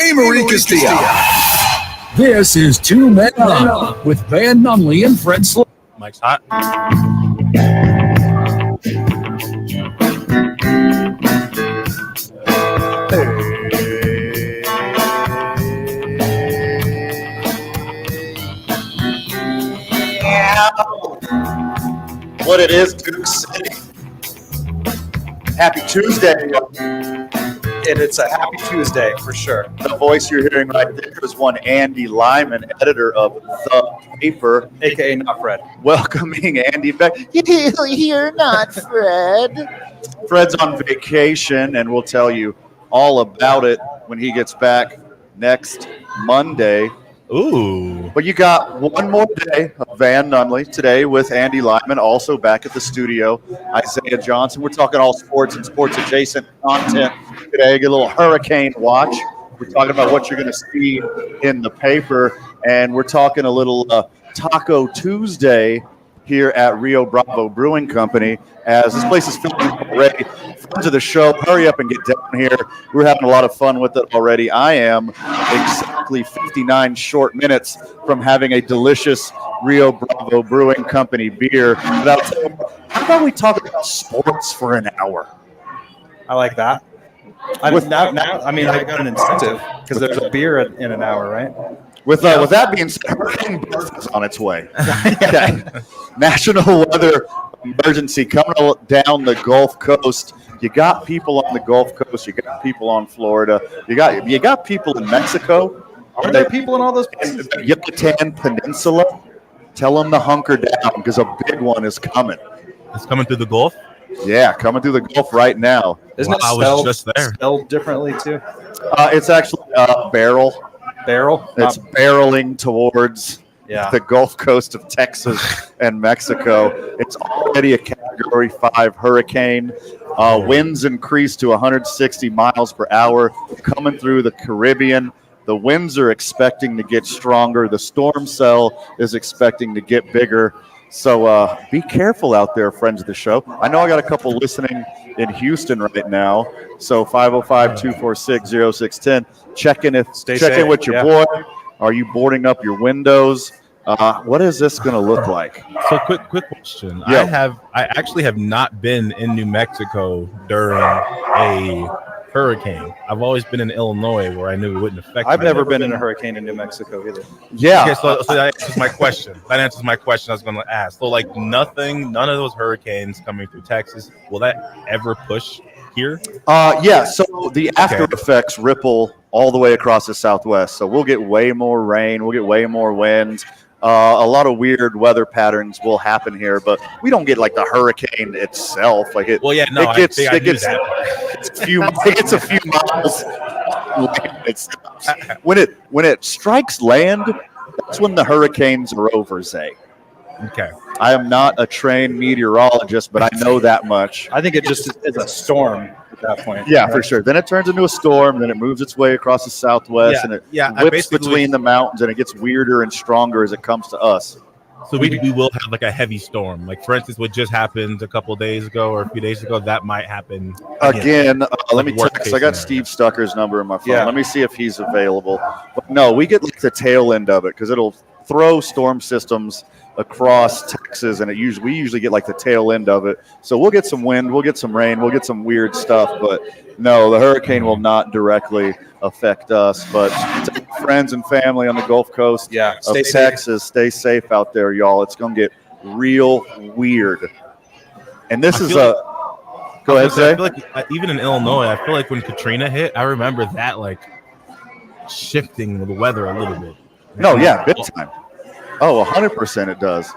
Amory Castillo. This is Two Men Up with Van Nunley and Fred Slow. Mike's hot. What it is, Duke City. Happy Tuesday. And it's a happy Tuesday for sure. The voice you're hearing right there is one Andy Lyman, editor of The Paper, AKA not Fred. welcoming Andy back. You're not Fred. Fred's on vacation, and we'll tell you all about it when he gets back next Monday. Ooh. But you got one more day of Van Nunley today with Andy Lyman, also back at the studio. Isaiah Johnson. We're talking all sports and sports-adjacent content today. Get a little hurricane watch. We're talking about what you're going to see in the paper, and we're talking a little Taco Tuesday here at Rio Bravo Brewing Company, as this place is filled already. Friends of the show, hurry up and get down here. We're having a lot of fun with it already. I am exactly 59 short minutes from having a delicious Rio Bravo Brewing Company beer. How about we talk about sports for an hour? I like that. I got an incentive because there's a beer in an hour, right? With that being said, hurricane Beth is on its way. Okay. National weather emergency coming down the Gulf Coast. You got people on the Gulf Coast. You got people on Florida. You got people in Mexico. Are there people in all those places? The Yucatan Peninsula. Tell them to hunker down because a big one is coming. It's coming through the Gulf? Yeah, coming through the Gulf right now. Isn't it spelled differently too? It's actually barrel. Barrel? It's barreling towards the Gulf Coast of Texas and Mexico. It's already a Category 5 hurricane. Winds increase to 160 miles per hour coming through the Caribbean. The winds are expecting to get stronger. The storm cell is expecting to get bigger. So be careful out there, friends of the show. I know I got a couple listening in Houston right now. So 505-246-0610. Check in with your boy. Are you boarding up your windows? What is this going to look like? So quick question. Yeah. I actually have not been in New Mexico during a hurricane. I've always been in Illinois where I knew it wouldn't affect me. I've never been in a hurricane in New Mexico either. Yeah. Okay, so that answers my question. That answers my question I was going to ask. So like none of those hurricanes coming through Texas, will that ever push here? Yeah, so the after effects ripple all the way across the Southwest. So we'll get way more rain. We'll get way more winds. A lot of weird weather patterns will happen here, but we don't get like the hurricane itself. Like it. Well, yeah, no, it gets a few miles. When it strikes land, that's when the hurricanes are over, Zay. Okay. I am not a trained meteorologist, but I know that much. I think it just is a storm at that point. Yeah, right? For sure. Then it turns into a storm, then it moves its way across the Southwest, and it whips between the mountains, and it gets weirder and stronger as it comes to us. So we will have like a heavy storm. Like, for instance, what just happened a couple of days ago or a few days ago, that might happen again. Let me text. I got Steve Stucker's number in my phone. Yeah. Let me see if he's available. But no, we get like the tail end of it because it'll throw storm systems across Texas, and we usually get like the tail end of it. So we'll get some wind, we'll get some rain, we'll get some weird stuff, but no, the hurricane will not directly affect us. But friends and family on the Gulf Coast of Texas, stay safe out there, y'all. It's going to get real weird. And this is a – go ahead, Zay. I feel like even in Illinois, I feel like when Katrina hit, I remember that like shifting the weather a little bit. No, yeah, big time. Oh, 100% it does.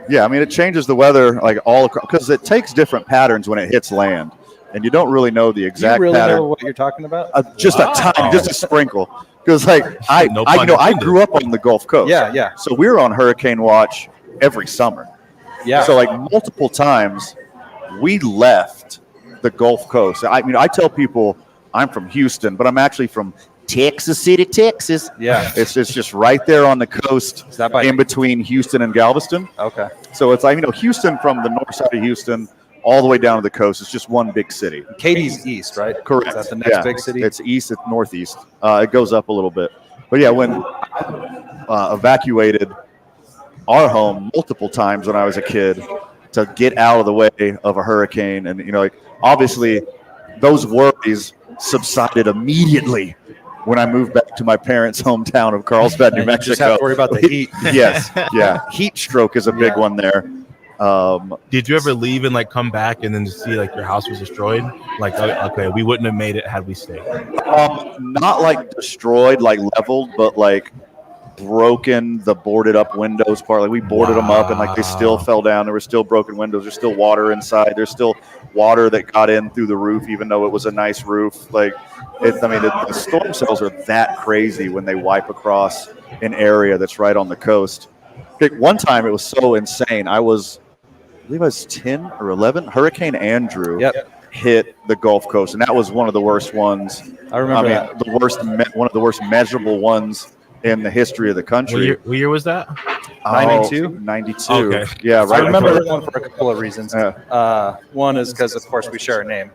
Yeah, I mean, it changes the weather like all across because it takes different patterns when it hits land, and you don't really know the exact pattern. Do you really know what you're talking about? Just a tiny, just a sprinkle. Because like I grew up on the Gulf Coast. Yeah. So we were on hurricane watch every summer. Yeah. So like multiple times, we left the Gulf Coast. I mean, I tell people I'm from Houston, but I'm actually from Texas City, Texas. Yeah. It's just right there on the coast in between Houston and Galveston. Okay. So it's like, Houston from the north side of Houston all the way down to the coast. It's just one big city. Katie's east, right? Correct. Is that the next big city? It's east, it's northeast. It goes up a little bit. But yeah, when evacuated our home multiple times when I was a kid to get out of the way of a hurricane, and obviously those worries subsided immediately when I moved back to my parents' hometown of Carlsbad, New Mexico. You just have to worry about the heat. Yes, yeah. Heat stroke is a big one there. Did you ever leave and come back and then see your house was destroyed? Okay, we wouldn't have made it had we stayed. Not destroyed, leveled, but broken, the boarded up windows part. We boarded them up and they still fell down. There were still broken windows. There's still water inside. There's still water that got in through the roof, even though it was a nice roof. The storm cells are that crazy when they wipe across an area that's right on the coast. One time it was so insane. I believe I was 10 or 11. Hurricane Andrew hit the Gulf Coast, and that was one of the worst ones. I remember that. One of the worst measurable ones in the history of the country. What year was that? 92? 92. Okay. Yeah, right. I remember that one for a couple of reasons. One is because, of course, we share a name.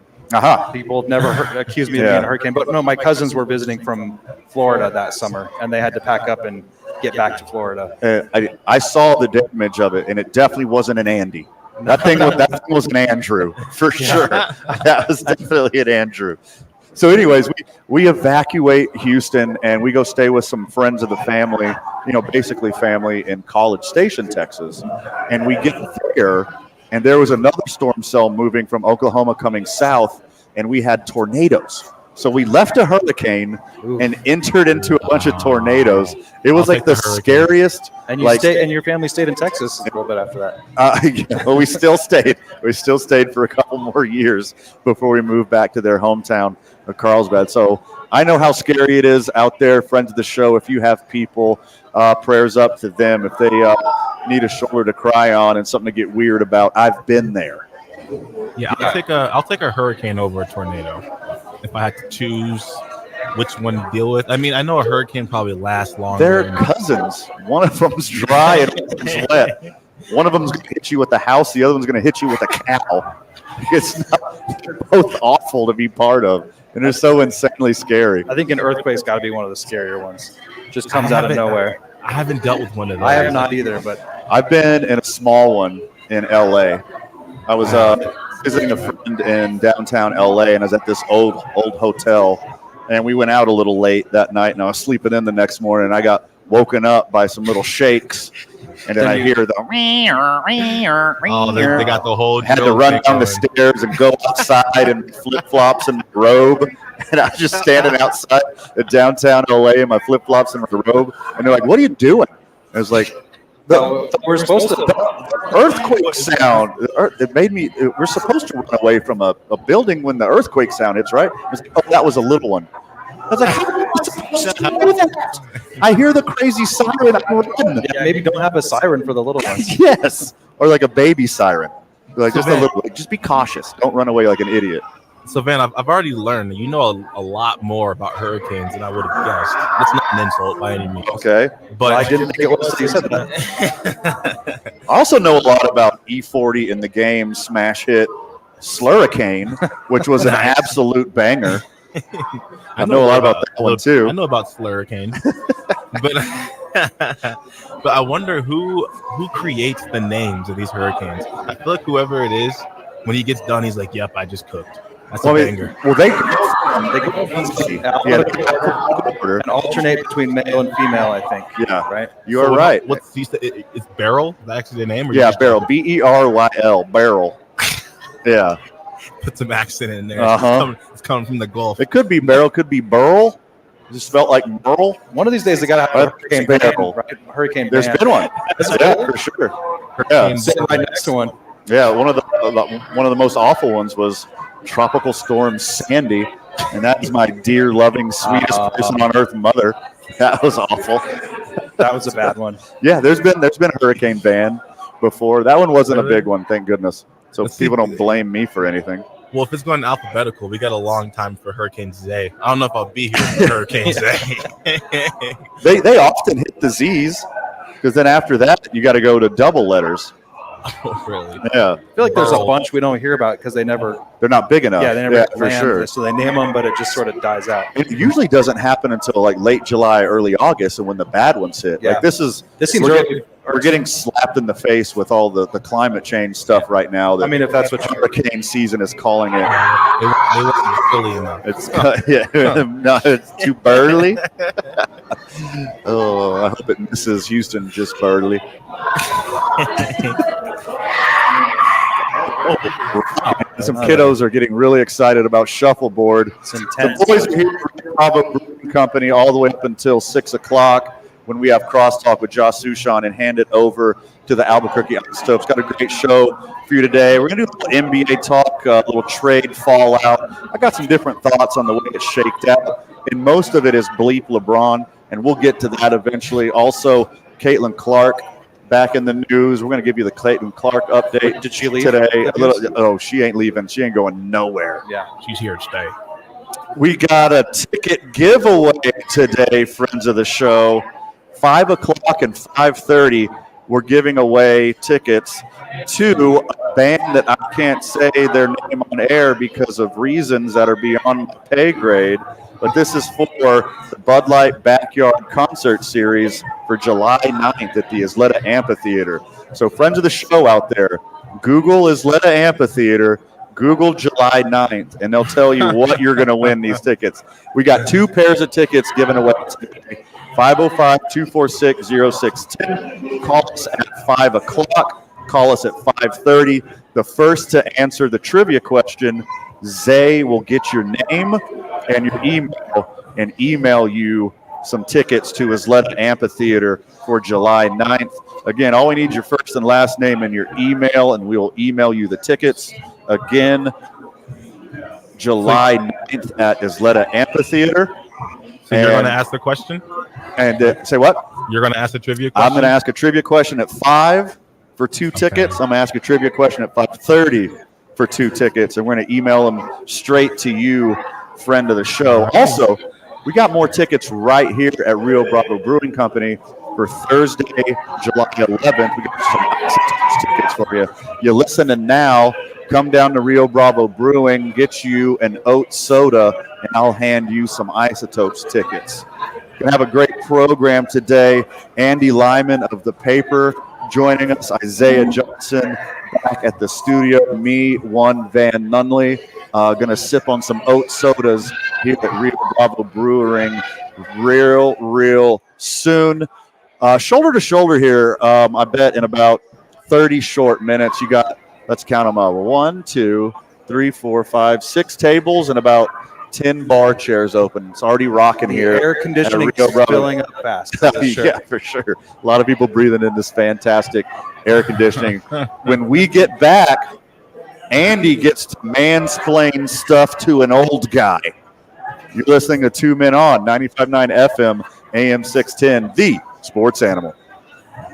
People never accused me of being a hurricane. But no, my cousins were visiting from Florida that summer, and they had to pack up and get back to Florida. I saw the damage of it, and it definitely wasn't an Andy. That thing was an Andrew, for sure. That was definitely an Andrew. So anyways, we evacuate Houston, and we go stay with some friends of the family, basically family in College Station, Texas. And we get there, and there was another storm cell moving from Oklahoma coming south, and we had tornadoes. So we left a hurricane and entered into a bunch of tornadoes. It was the scariest. And and your family stayed in Texas a little bit after that. Well, we still stayed. We still stayed for a couple more years before we moved back to their hometown of Carlsbad. So I know how scary it is out there. Friends of the show, if you have people, prayers up to them. If they need a shoulder to cry on and something to get weird about, I've been there. Yeah, I'll take a hurricane over a tornado if I had to choose which one to deal with. I mean, I know a hurricane probably lasts longer. They're cousins. One of them's dry and one's wet. One of them's going to hit you with a house. The other one's going to hit you with a cow. They're both awful to be part of, and they're so insanely scary. I think an earthquake's got to be one of the scarier ones. Just comes out of nowhere. I haven't dealt with one of those. I have not either, but I've been in a small one in L.A. I was visiting a friend in downtown LA, and I was at this old hotel, and we went out a little late that night, and I was sleeping in the next morning, and I got woken up by some little shakes, and then I hear the they got the whole had to run down the stairs and go outside in flip-flops and my robe, and I was just standing outside the downtown LA in my flip-flops and my robe, and they're like, "What are you doing?" I was like, we're supposed to. Earthquake sound. It made me. We're supposed to run away from a building when the earthquake sound hits, right? That was a little one. I was like, how are you supposed to do that? I hear the crazy siren. I run. Yeah, maybe don't have a siren for the little ones. Yes, or a baby siren. Just a little. Just be cautious. Don't run away like an idiot. So, Van, I've already learned that you know a lot more about hurricanes than I would have guessed. It's not an insult by any means. Okay. But I didn't think it was until you said that. I also know a lot about E40 in the game smash hit Slurricane, which was an absolute banger. I know a lot about that one, too. I know about Slurricane. But I wonder who creates the names of these hurricanes. I feel like whoever it is, when he gets done, he's like, yep, I just cooked. That's a banger. Well, they and alternate between male and female, I think. Yeah, right. You are right. It's Beryl? Is that actually the name? Or Beryl. Beryl. Beryl. Yeah. Put some accent in there. It's coming from the Gulf. It could be Beryl. Could be Burl. It just felt like Burl. One of these days, they got to have a hurricane band, right? Hurricane There's been one. Yeah, for sure. Yeah. Sitting right next to one. Yeah, one of the most awful ones was Tropical Storm Sandy, and that's my dear, loving, sweetest person on earth, mother. That was awful. That was a bad one. Yeah, there's been a hurricane ban before. That one wasn't a big one, thank goodness. So people don't blame me for anything. Well, if it's going alphabetical, we got a long time for Hurricane Zay. I don't know if I'll be here for Hurricane Zay. They often hit the Z's, because then after that you got to go to double letters. Oh, really? Yeah. I feel like there's a bunch we don't hear about because they're not big enough. Yeah, they never for sure. So they name them, but it just sort of dies out. It usually doesn't happen until like late July, early August, and when the bad ones hit. Yeah. Like this seems early. We're getting slapped in the face with all the climate change stuff right now. That if that's what hurricane season is calling it. They weren't early enough. It's too burly. Oh, I hope it misses Houston just burly. Some kiddos are getting really excited about shuffleboard. It's intense. The boys are here from Bravo Brewing Company all the way up until 6 o'clock when we have crosstalk with Josh Sushan and hand it over to the Albuquerque Isotopes. Got a great show for you today. We're going to do a little NBA talk, a little trade fallout. I got some different thoughts on the way it's shaked out, and most of it is bleep LeBron, and we'll get to that eventually. Also, Caitlin Clark back in the news. We're going to give you the Caitlin Clark update. Did she leave today? She ain't leaving. She ain't going nowhere. Yeah, she's here to stay. We got a ticket giveaway today, friends of the show. 5 o'clock and 5:30, we're giving away tickets to a band that I can't say their name on air because of reasons that are beyond my pay grade. But this is for the Bud Light Backyard Concert Series for July 9th at the Isleta Amphitheater. So friends of the show out there, Google Isleta Amphitheater, Google July 9th, and they'll tell you what you're going to win these tickets. We got 2 pairs of tickets given away today. 505-246-0610. Call us at 5 o'clock. Call us at 5:30. The first to answer the trivia question, Zay will get your name and your email and email you some tickets to Isleta Amphitheater for July 9th. Again, all we need is your first and last name and your email, and we will email you the tickets. Again, July 9th at Isleta Amphitheater. So you're going to ask the question? And say what? You're going to ask a trivia question? I'm going to ask a trivia question at 5 for 2 tickets. I'm going to ask a trivia question at 5:30 for 2 tickets. And we're going to email them straight to you, friend of the show. Also, we got more tickets right here at Rio Bravo Brewing Company for Thursday, July 11th. We got some tickets for you. You're listening now. Come down to Rio Bravo Brewing, get you an oat soda, and I'll hand you some Isotopes tickets. Gonna have a great program today. Andy Lyman of The Paper joining us. Isaiah Johnson back at the studio. Me, one Van Nunley. Gonna sip on some oat sodas here at Rio Bravo Brewing real soon. Shoulder to shoulder here, I bet in about 30 short minutes. You got, let's count them up. 1, 2, 3, 4, 5, 6 tables and about 10 bar chairs open. It's already rocking here. Air conditioning is filling up fast. Sure. Yeah, for sure. A lot of people breathing in this fantastic air conditioning. When we get back, Andy gets to mansplain stuff to an old guy. You're listening to 2 Men On, 95.9 FM, AM 610, the Sports Animal.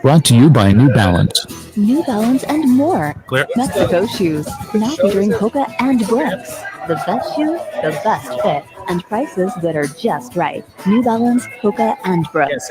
Brought to you by New Balance. New Balance and more. Clear. Mexico shoes, now featuring Hoka and Brooks. The best shoes, the best fit, and prices that are just right. New Balance, Hoka, and Brooks.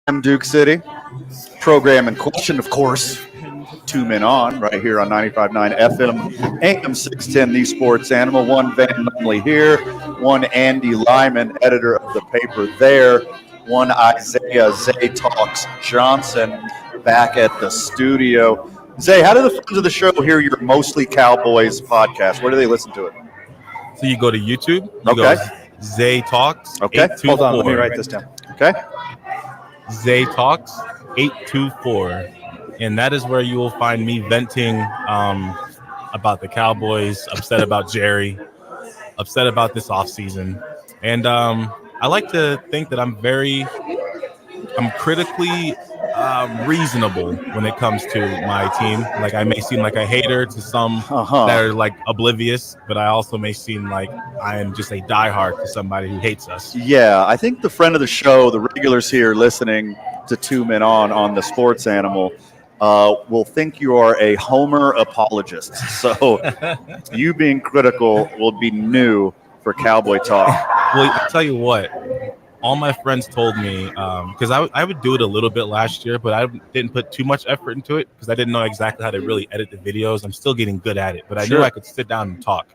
I'm Duke City. Program in question, of course, 2 Men On, right here on 95.9 FM, AM 610, The Sports Animal. One Van Nunley here, one Andy Lyman, editor of the paper there, one Isaiah Zay Talks Johnson back at the studio. Zay, how do the friends of the show hear your Mostly Cowboys podcast? Where do they listen to it? So you go to YouTube. You Okay. go Zay Talks. Okay. Hold on, let me write this down. Okay. Zay Talks 824, and that is where you will find me venting about the Cowboys, upset about Jerry, upset about this offseason. And I like to think that I'm critically reasonable when it comes to my team. Like, I may seem like a hater to some that are like oblivious, but I also may seem like I am just a diehard to somebody who hates us. Yeah, I think the friend of the show, the regulars here listening to 2 Men On the Sports Animal, will think you are a Homer apologist. So you being critical will be new for Cowboy Talk. Well, I'll tell you what. All my friends told me, because I would do it a little bit last year, but I didn't put too much effort into it because I didn't know exactly how to really edit the videos. I'm still getting good at it, but I knew I could sit down and talk.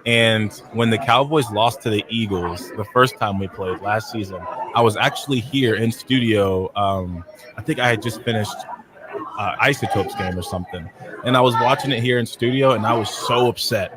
And when the Cowboys lost to the Eagles the first time we played last season, I was actually here in studio. I think I had just finished Isotopes game or something, and I was watching it here in studio, and I was so upset.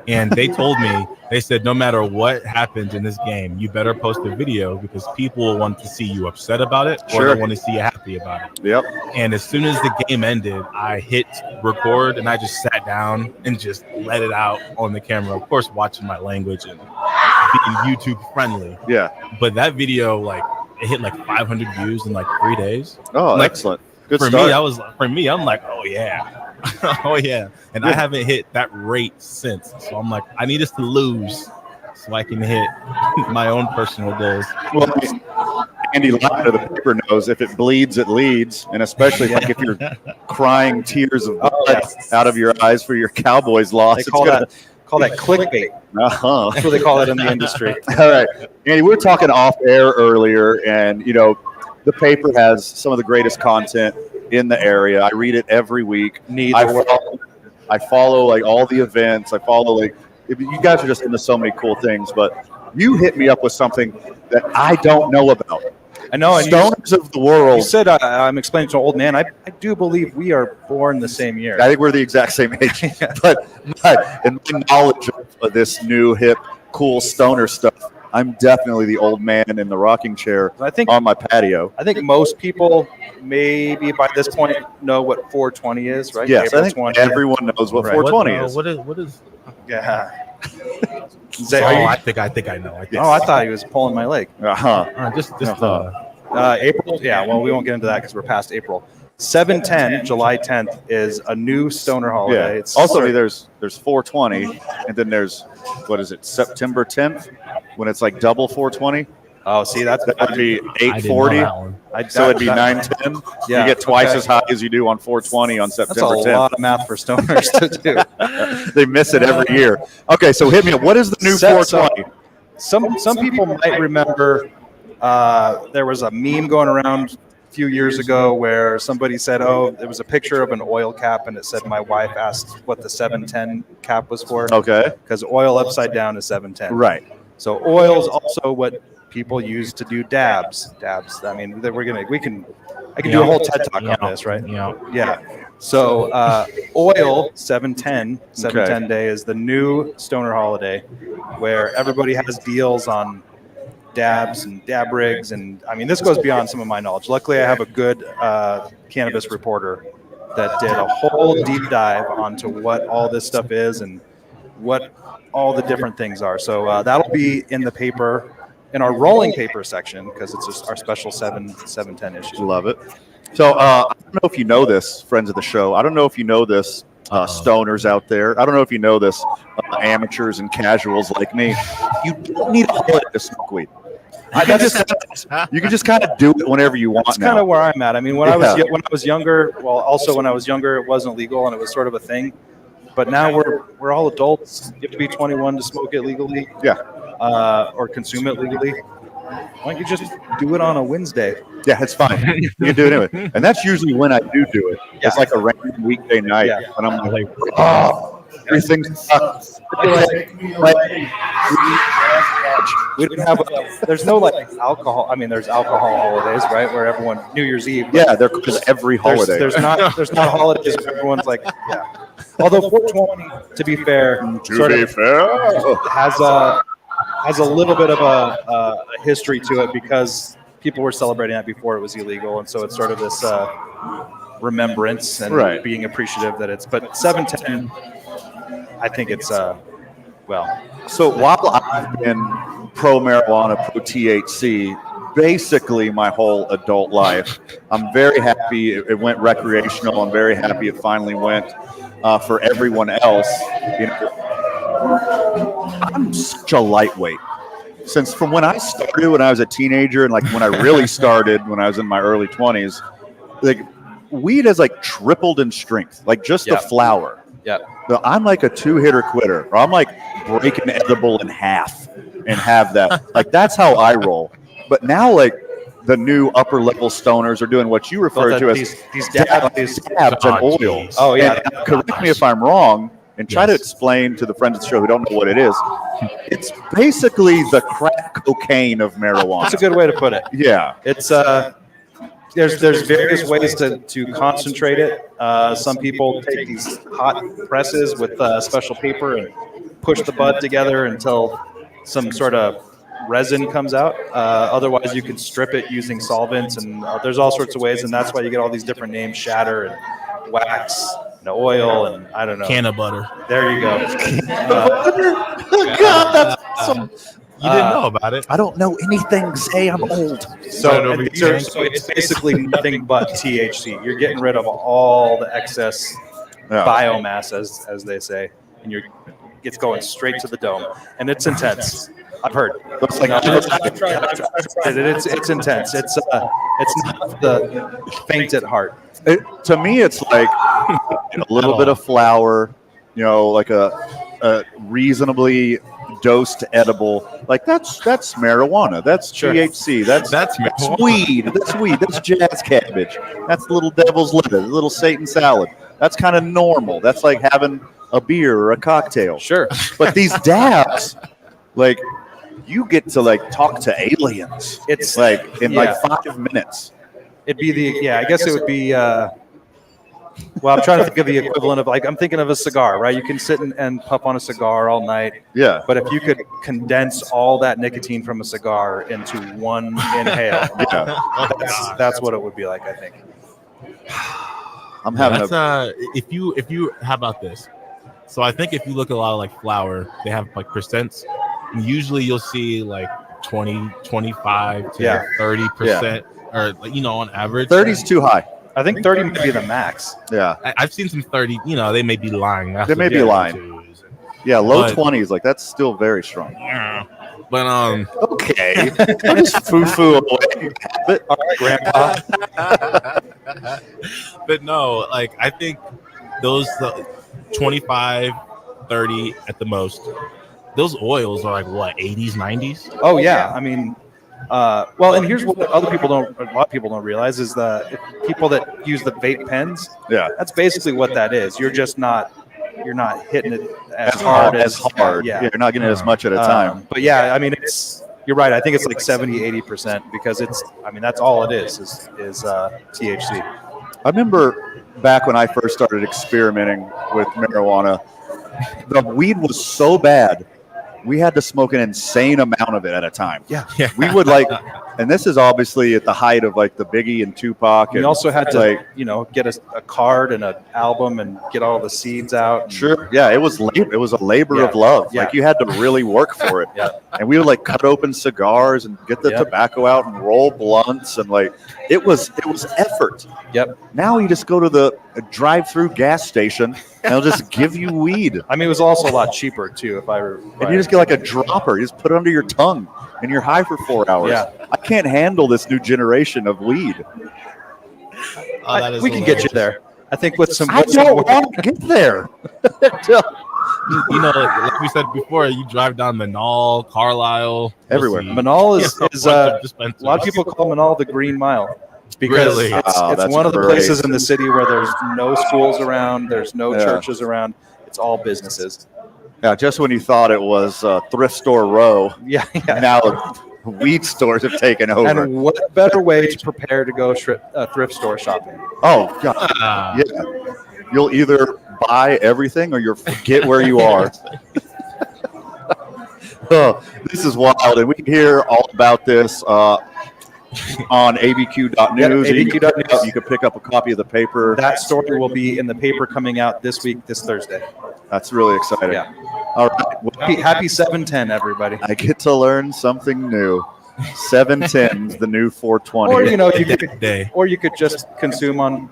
And they told me, they said, no matter what happens in this game, you better post a video because people will want to see you upset about it or they want to see you happy about it. Yep. And as soon as the game ended, I hit record and I just sat down and just let it out on the camera. Of course, watching my language and being YouTube friendly. Yeah. But that video, like, it hit like 500 views in like 3 days. Oh, like, excellent. Good for start. me, I'm like, oh yeah. Oh yeah. And I haven't hit that rate since. So I'm like, I need us to lose so I can hit my own personal goals. Well, Andy Lyman of the paper knows if it bleeds, it leads. And especially like if you're crying tears of blood out of your eyes for your Cowboys loss. They call that clickbait. That's what they call it in the industry. All right. Andy, we were talking off air earlier, and, you know, the paper has some of the greatest content in the area. I read it every week. I follow like all the events. I follow like you guys are just into so many cool things, but you hit me up with something that I don't know about. I know. And Stoners of the world. You said I'm explaining to an old man. I do believe we are born the same year. I think we're the exact same age. But in my knowledge of this new hip, cool stoner stuff, I'm definitely the old man in the rocking chair on my patio. I think most people maybe by this point know what 420 is, right? Yes, April I think 20. everyone knows what 420 is. What is? Yeah. I think I know. I thought he was pulling my leg. April. Yeah. Well, we won't get into that because we're past April. 7/10, July 10th is a new stoner holiday. Yeah. It's also there's 420, and then there's September 10th when it's like double 420. Oh, see, that would be 840. So it'd be 910. Yeah, you get twice as high as you do on 420 on September 10th. That's a lot of math for stoners to do. They miss it every year. Okay, so hit me up. What is the new 420? Some people might remember there was a meme going around a few years ago where somebody said, oh, there was a picture of an oil cap and it said my wife asked what the 710 cap was for. Okay. Because oil upside down is 710. Right. So oil is also what people use to do dabs. I mean, I can do a whole TED talk on this, right? Yeah. So oil 710 day is the new stoner holiday where everybody has deals on dabs and dab rigs, and I mean this goes beyond some of my knowledge. Luckily, I have a good cannabis reporter that did a whole deep dive onto what all this stuff is and what all the different things are. So that'll be in the paper, in our rolling paper section, because it's just our special 710 issue. Love it. So I don't know if you know this, friends of the show. I don't know if you know this, stoners out there. I don't know if you know this, amateurs and casuals like me. You don't need a holiday to smoke weed. You can just kind of do it whenever you want. That's kind of where I'm at. I mean, when I was younger, it wasn't legal and it was sort of a thing. But now we're all adults. You have to be 21 to smoke it legally. Yeah. Or consume it legally. Why don't you just do it on a Wednesday? Yeah, it's fine. You can do it anyway. And that's usually when I do it. It's like a random weekday night. And I'm like, oh, everything sucks. We don't have. There's no like alcohol. I mean, there's alcohol holidays, right? Where everyone New Year's Eve. Yeah, there's every holiday. There's not holidays where everyone's like, yeah. Although 420, to be fair, has a little bit of a history to it because people were celebrating that before it was illegal, and so it's sort of this remembrance and being appreciative that it's. But 710, I think it's well. So while I've been pro marijuana, pro THC, basically my whole adult life, I'm very happy it went recreational. I'm very happy it finally went for everyone else. You know, I'm such a lightweight. Since from when I started when I was a teenager and like when I really started when I was in my early 20s, like weed has like tripled in strength, like just the flower. Yeah. So I'm like a 2-hitter quitter, or I'm like break an edible in half and have that. Like that's how I roll. But now like the new upper level stoners are doing what you refer to as these dabs and oils. Oh yeah. And correct me if I'm wrong. And try to explain to the friends of the show who don't know what it is. It's basically the crack cocaine of marijuana. That's a good way to put it. Yeah. It's there's various ways to concentrate it. Some people take these hot presses with special paper and push the bud together until some sort of resin comes out. Otherwise, you can strip it using solvents, and there's all sorts of ways, and that's why you get all these different names: shatter and wax. The oil and I don't know. Can of butter. There you go. God, that's awesome. You didn't know about it. I don't know anything. Say I'm old. So it's basically nothing but THC. You're getting rid of all the excess biomass, as they say, and it's going straight to the dome, and it's intense. I've heard. Looks like I've tried. It's intense. It's not the faint at heart. To me, it's like a little bit of flour, you know, like a reasonably dosed edible. Like that's marijuana. That's THC. That's weed. That's weed. That's jazz cabbage. That's little devil's lettuce. Little Satan salad. That's kind of normal. That's like having a beer or a cocktail. Sure. But these dabs, like you get to like talk to aliens. It's like in like 5 minutes. It'd be I guess it would be, well, I'm trying to think of the equivalent of, like, I'm thinking of a cigar, right? You can sit and puff on a cigar all night. Yeah. But if you could condense all that nicotine from a cigar into one inhale, that's what it would be like, I think. I'm having if you, how about this? So I think if you look at a lot of like flour, they have like percents. And usually you'll see like 20, 25 to 30%. Or, you know, on average. 30's too high. I think 30 might be the max. Yeah. I've seen some 30, you know, they may be lying. They may be lying. Yeah, low 20s, like that's still very strong. Yeah. But, okay. I'll just foo-foo away. All right, Grandpa. But no, like, I think those 25, 30 at the most, those oils are like, what, 80s, 90s? Oh, yeah. I mean... well, and here's what a lot of people don't realize is that people that use the vape pens, that's basically what that is. You're not hitting it as hard. Yeah, you're not getting it as much at a time. But yeah, I mean, you're right. I think it's like 70-80% because that's all it is THC. I remember back when I first started experimenting with marijuana, the weed was so bad. We had to smoke an insane amount of it at a time. Yeah. We would like, and this is obviously at the height of like the Biggie and Tupac. We also had to, get a card and an album and get all the seeds out. Sure. Yeah. It was labor. It was a labor of love. Yeah. Like you had to really work for it. And we would like cut open cigars and get the tobacco out and roll blunts. And like, it was effort. Yep. Now you just go to the drive-through gas station and they'll just give you weed. I mean, it was also a lot cheaper too. And you just get like a dropper. You just put it under your tongue and you're high for 4 hours. Yeah. I can't handle this new generation of weed. We can get you there. I think with some. I don't want to get there. You know, like we said before, you drive down Manal, Carlisle, everywhere. Manal is a a lot of people call Manal the Green Mile because Really? it's one of the places in the city where there's no schools around, there's no churches around. It's all businesses. Yeah, just when you thought it was thrift store row, Yeah. now weed stores have taken over. And what better way to prepare to go thrift store shopping? Oh, God. Yeah. You'll either buy everything or you'll forget where you are. Oh, this is wild. And we can hear all about this on abq.news. Yeah, abq.news. You can pick up a copy of the paper. That story will be in the paper coming out this week, this Thursday. That's really exciting. Yeah. All right. Well, happy 710, everybody. I get to learn something new. 710's the new 420. Or, you could just consume on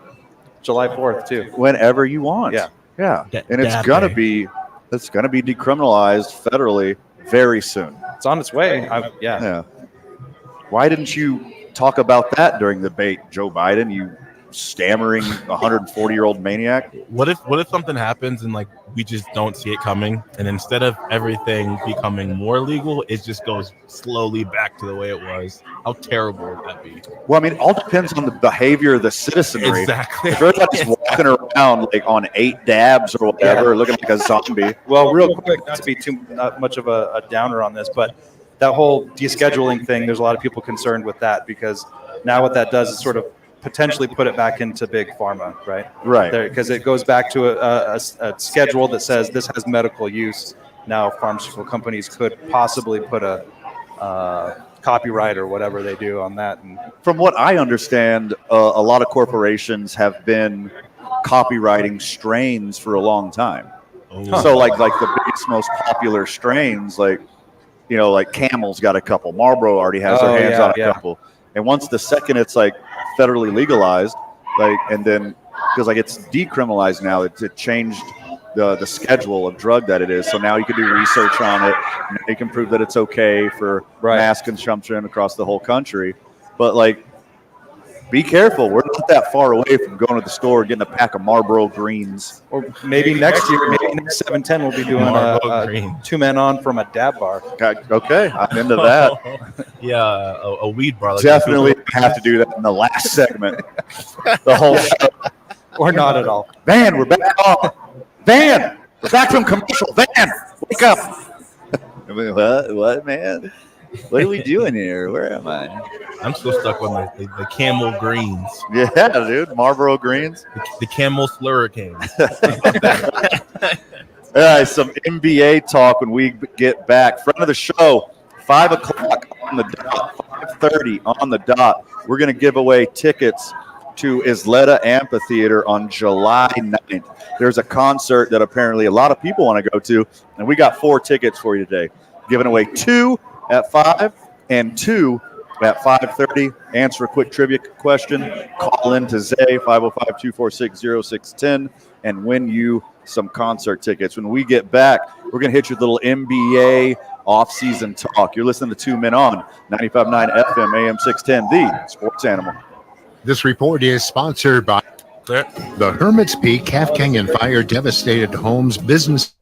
July 4th too. Whenever you want. Yeah. Yeah. And it's gonna be decriminalized federally very soon. It's on its way. Yeah. Why didn't you talk about that during the debate, Joe Biden? You stammering 140-year-old maniac. What if something happens and like we just don't see it coming, and instead of everything becoming more legal, it just goes slowly back to the way it was? How terrible would that be? Well, I mean, it all depends on the behavior of the citizenry. Exactly. If everybody's just walking around like on 8 dabs or whatever, looking like a zombie. Well, real quick, not to be not much of a downer on this, but that whole descheduling thing, there's a lot of people concerned with that, because now what that does is sort of potentially put it back into big pharma, right? Right. Because it goes back to a schedule that says this has medical use. Now pharmaceutical companies could possibly put a copyright or whatever they do on that. And from what I understand, a lot of corporations have been copywriting strains for a long time. Oh. So like the biggest, most popular strains, like Camel's got a couple. Marlboro already has their hands on a couple. And once the second it's like federally legalized, and then because it's decriminalized now, it changed the schedule of drug that it is. So now you can do research on it. You can prove that it's okay for mass consumption across the whole country. But be careful. We're not that far away from going to the store and getting a pack of Marlboro Greens. Or maybe next year, maybe next 710 we'll be doing a 2 men on from a dab bar. Okay, I'm into that. A weed bar. Definitely have to do that in the last segment. The whole show. Or not at all. Van, we're back on. Van, we're back from commercial. Van, wake up. What, man? What are we doing here? Where am I? I'm still stuck on the Camel Greens. Yeah, dude. Marlboro Greens. The Camel Slurricanes. All right, some NBA talk when we get back. Front of the show, 5 o'clock on the dot, 5:30 on the dot. We're going to give away tickets to Isleta Amphitheater on July 9th. There's a concert that apparently a lot of people want to go to, and we got 4 tickets for you today. Giving away 2 at 5 and 2 at 5:30. Answer a quick trivia question. Call in to Zay 505-246-0610 and win you some concert tickets. When we get back, we're going to hit your little NBA off-season talk. You're listening to 2 Men On 95.9 FM AM 610, the Sports Animal. This report is sponsored by the Hermit's Peak Calf Canyon Fire devastated homes, business.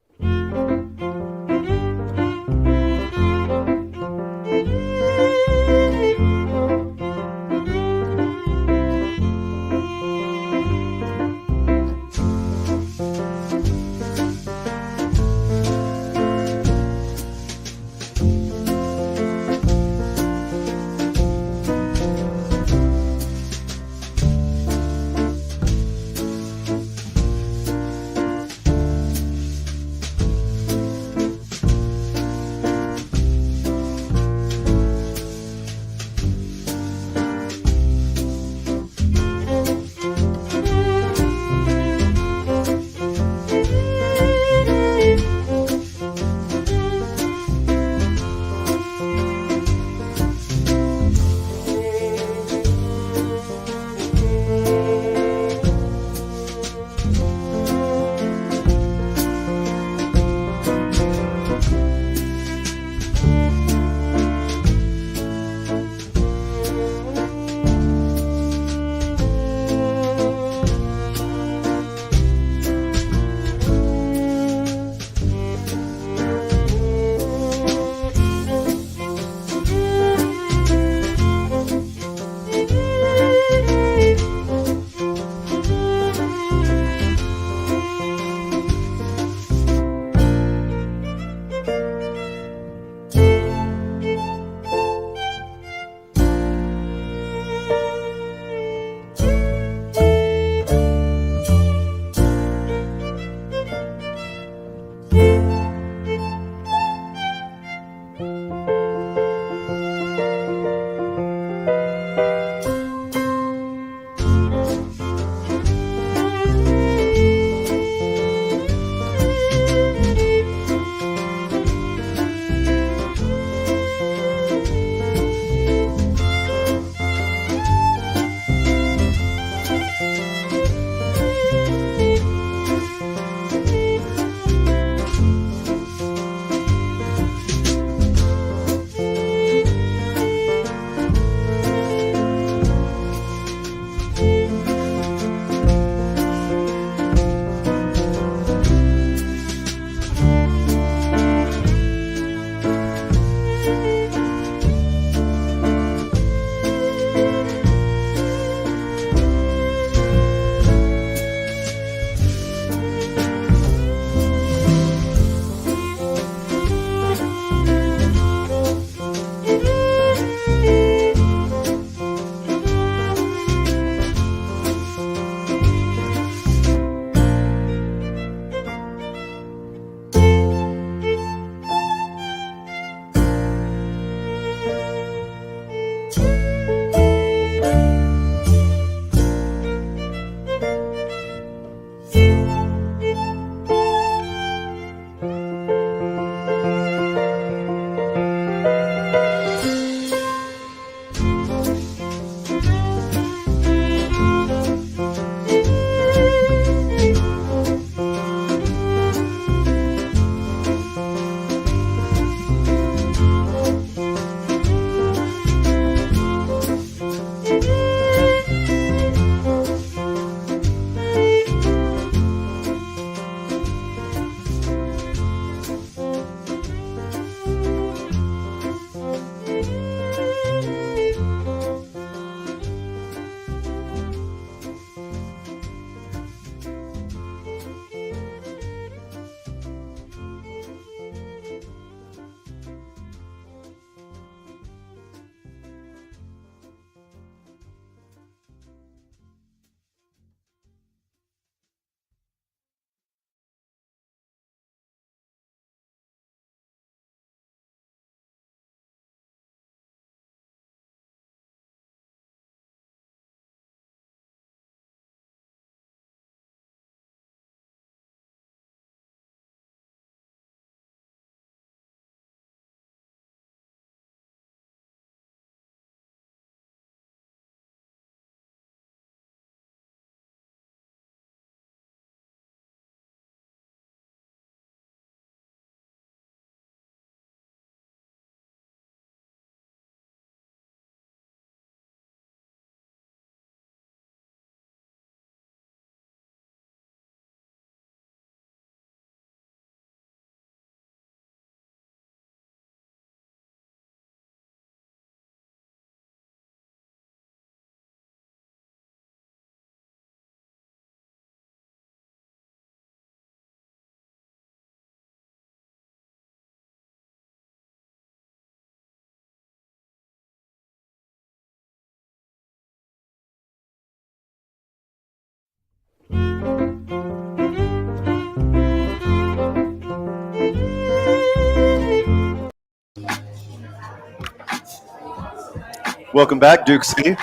Welcome back, Duke City.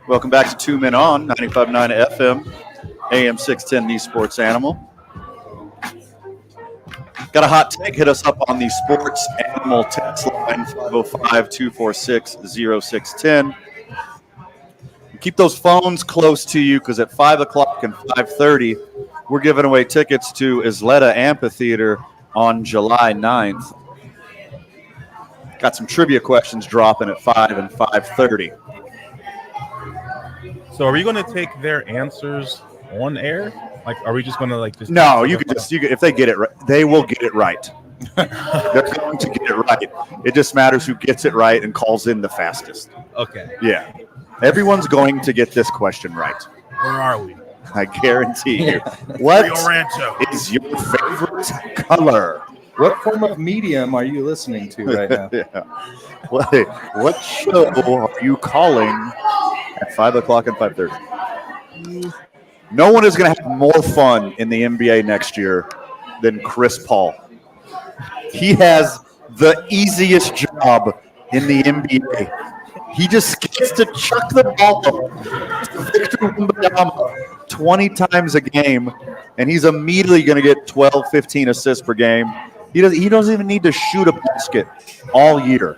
Welcome back to 2 Men On, 95.9 FM, AM 610, the Sports Animal. Got a hot take? Hit us up on the Sports Animal text line, 505-246-0610. Keep those phones close to you because at 5 o'clock and 5:30, we're giving away tickets to Isleta Amphitheater on July 9th. Got some trivia questions dropping at 5 and 5:30. So are we going to take their answers on air? Like, are we just going to just? No, you could if they get it right, they will get it right. They're going to get it right. It just matters who gets it right and calls in the fastest. Okay. Yeah. Everyone's going to get this question right. Where are we? I guarantee you. What Rio Rancho is your favorite color? What form of medium are you listening to right now? Yeah. What show are you calling at 5 o'clock and 5:30? No one is going to have more fun in the NBA next year than Chris Paul. He has the easiest job in the NBA. He just gets to chuck the ball to Victor Wembanyama 20 times a game, and he's immediately going to get 12, 15 assists per game. He doesn't even need to shoot a basket all year.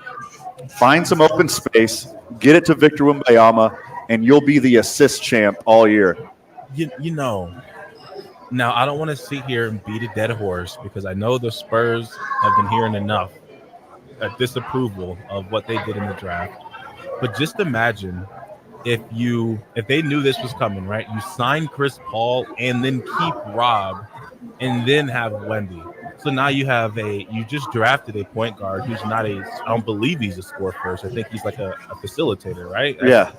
Find some open space, get it to Victor Wembanyama, and you'll be the assist champ all year. You know, now I don't want to sit here and beat a dead horse because I know the Spurs have been hearing enough disapproval of what they did in the draft. But just imagine if they knew this was coming, right? You sign Chris Paul and then keep Rob and then have Wemby. So now you just drafted a point guard who's not I don't believe he's a score first. I think he's like a facilitator, right? Yeah.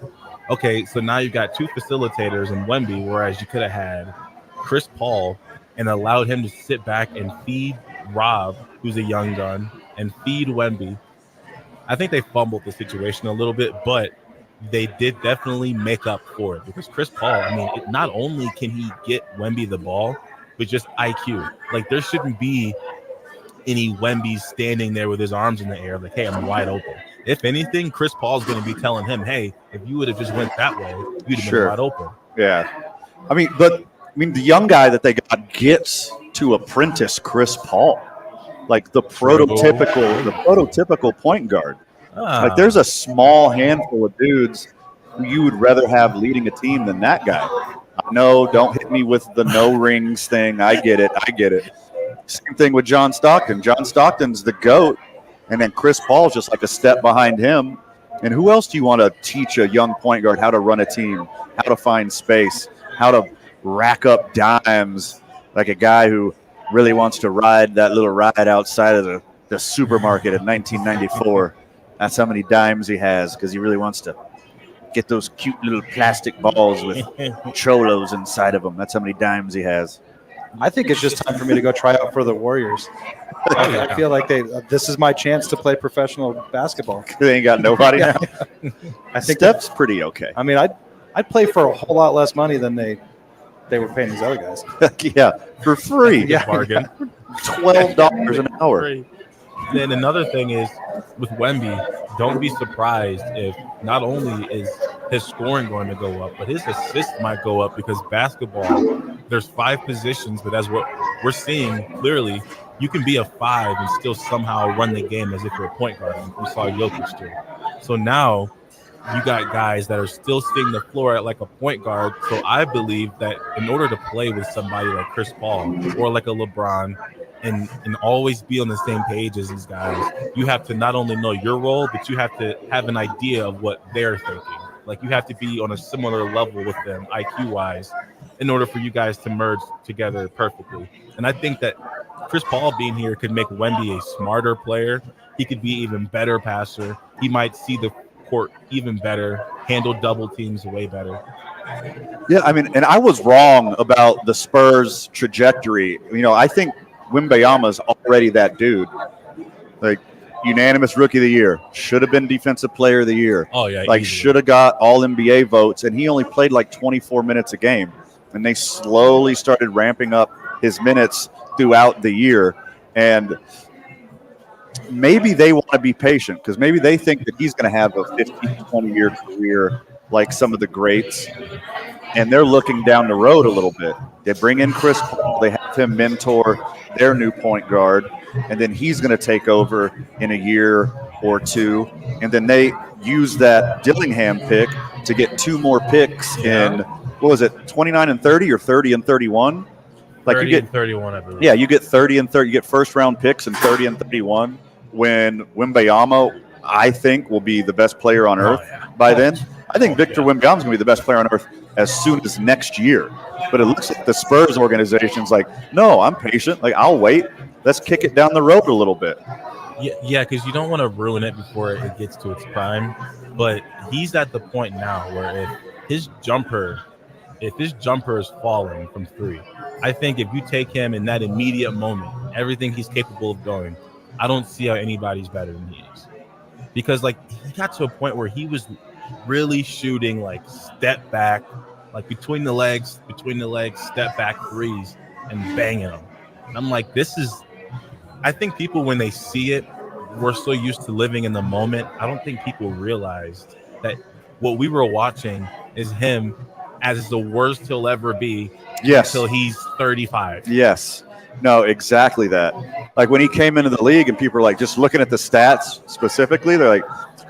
Okay, so now you've got two facilitators in Wemby, whereas you could have had Chris Paul and allowed him to sit back and feed Rob, who's a young gun, and feed Wemby. I think they fumbled the situation a little bit, but they did definitely make up for it because Chris Paul, not only can he get Wemby the ball, but just IQ. Like, there shouldn't be any Wemby standing there with his arms in the air like, hey, I'm wide open. If anything, Chris Paul's going to be telling him, hey, if you would have just went that way, you'd have been wide open. Yeah. The young guy that they got gets to apprentice Chris Paul. Like the prototypical point guard. Like there's a small handful of dudes who you would rather have leading a team than that guy. I know, don't hit me with the no rings thing. I get it. Same thing with John Stockton. John Stockton's the GOAT, and then Chris Paul's just like a step behind him. And who else do you want to teach a young point guard how to run a team, how to find space, how to rack up dimes, like a guy who really wants to ride that little ride outside of the supermarket in 1994. That's how many dimes he has because he really wants to get those cute little plastic balls with cholos inside of them. That's how many dimes he has. I think it's just time for me to go try out for the Warriors. I feel like this is my chance to play professional basketball. They ain't got nobody now. I think that's pretty okay. I'd play for a whole lot less money than they were paying these other guys. Yeah, for free. Yeah, bargain. $12 an hour. Then another thing is with Wemby, don't be surprised if not only is his scoring going to go up, but his assists might go up because basketball, there's 5 positions, but as what we're seeing clearly, you can be a 5 and still somehow run the game as if you're a point guard. We saw Jokic do. So now you got guys that are still seeing the floor at like a point guard. So I believe that in order to play with somebody like Chris Paul or like a LeBron and always be on the same page as these guys, you have to not only know your role, but you have to have an idea of what they're thinking. Like you have to be on a similar level with them IQ-wise in order for you guys to merge together perfectly. And I think that Chris Paul being here could make Wemby a smarter player. He could be even better passer. He might see the court even better, handle double teams way better. Yeah, and I was wrong about the Spurs' trajectory. I think Wembanyama's already that dude. Like, unanimous rookie of the year. Should have been defensive player of the year. Oh, yeah. Like, should have got all NBA votes, and he only played like 24 minutes a game. and they slowly started ramping up his minutes throughout the year. And maybe they want to be patient because maybe they think that he's going to have a 15, 20-year career like some of the greats. And they're looking down the road a little bit. They bring in Chris Paul. They have him mentor their new point guard. And then he's going to take over in a year or two. And then they use that Dillingham pick to get 2 more picks in, what was it, 29 and 30 or 30 and 31? Like 30 you get and 31, I believe. Yeah, you get 30 and 30. You get first-round picks in 30 and 31 when Wembanyama, I think, will be the best player on earth by then. I think Victor Wembanyama is going to be the best player on earth as soon as next year. But it looks like the Spurs organization's like, no, I'm patient. Like, I'll wait. Let's kick it down the road a little bit. Yeah, because you don't want to ruin it before it gets to its prime. But he's at the point now where if his jumper is falling from 3, I think if you take him in that immediate moment, everything he's capable of doing, I don't see how anybody's better than he is. Because, like, he got to a point where he was really shooting, like, step back, like between the legs, step back threes and banging them. And I'm like, I think people, when they see it, we're so used to living in the moment. I don't think people realized that what we were watching is him as the worst he'll ever be until he's 35. Yes. No, exactly that. Like when he came into the league and people are like just looking at the stats specifically, they're like,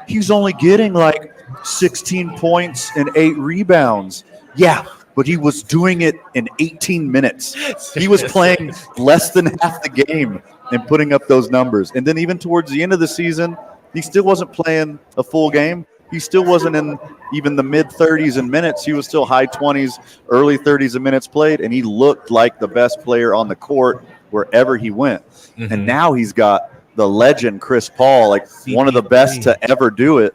he's only getting like 16 points and 8 rebounds. Yeah, but he was doing it in 18 minutes. He was playing less than half the game and putting up those numbers. And then even towards the end of the season, he still wasn't playing a full game. He still wasn't in even the mid-30s in minutes. He was still high 20s, early 30s in minutes played, and he looked like the best player on the court wherever he went. Mm-hmm. And now he's got the legend Chris Paul, like one of the best to ever do it,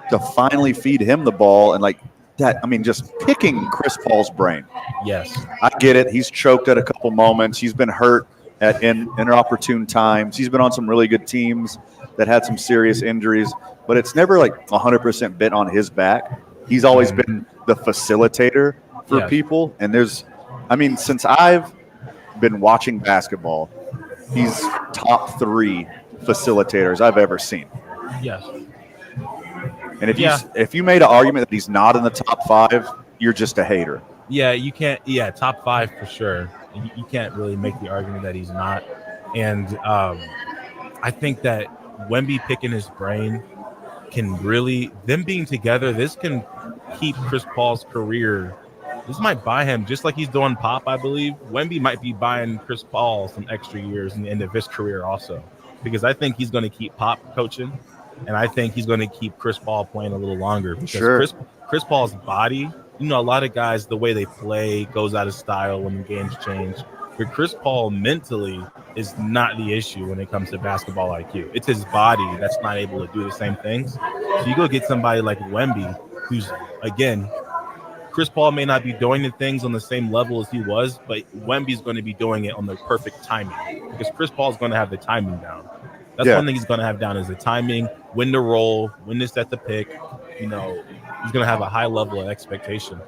to finally feed him the ball. And like that, I mean, just picking Chris Paul's brain. Yes. I get it. He's choked at a couple moments. He's been hurt at inopportune times. He's been on some really good teams that had some serious injuries, but it's never like 100% been on his back. He's always been the facilitator for people. And since I've been watching basketball, he's top 3 facilitators I've ever seen. Yes. And if you made an argument that he's not in the top 5, you're just a hater. Yeah, you can't. Yeah, top 5 for sure. You can't really make the argument that he's not. And I think that Wemby picking his brain can really, them being together, this can keep Chris Paul's career. This might buy him, just like he's doing Pop, I believe. Wemby might be buying Chris Paul some extra years in the end of his career also, because I think he's going to keep Pop coaching, and I think he's going to keep Chris Paul playing a little longer. Because Chris Paul's body, a lot of guys, the way they play goes out of style when the games change. But Chris Paul mentally is not the issue when it comes to basketball IQ. It's his body that's not able to do the same things. So you go get somebody like Wemby, who's, again, Chris Paul may not be doing the things on the same level as he was, but Wemby's going to be doing it on the perfect timing, because Chris Paul's going to have the timing down. That's one thing he's going to have down, is the timing, when to roll, when to set the pick. He's going to have a high level of expectation.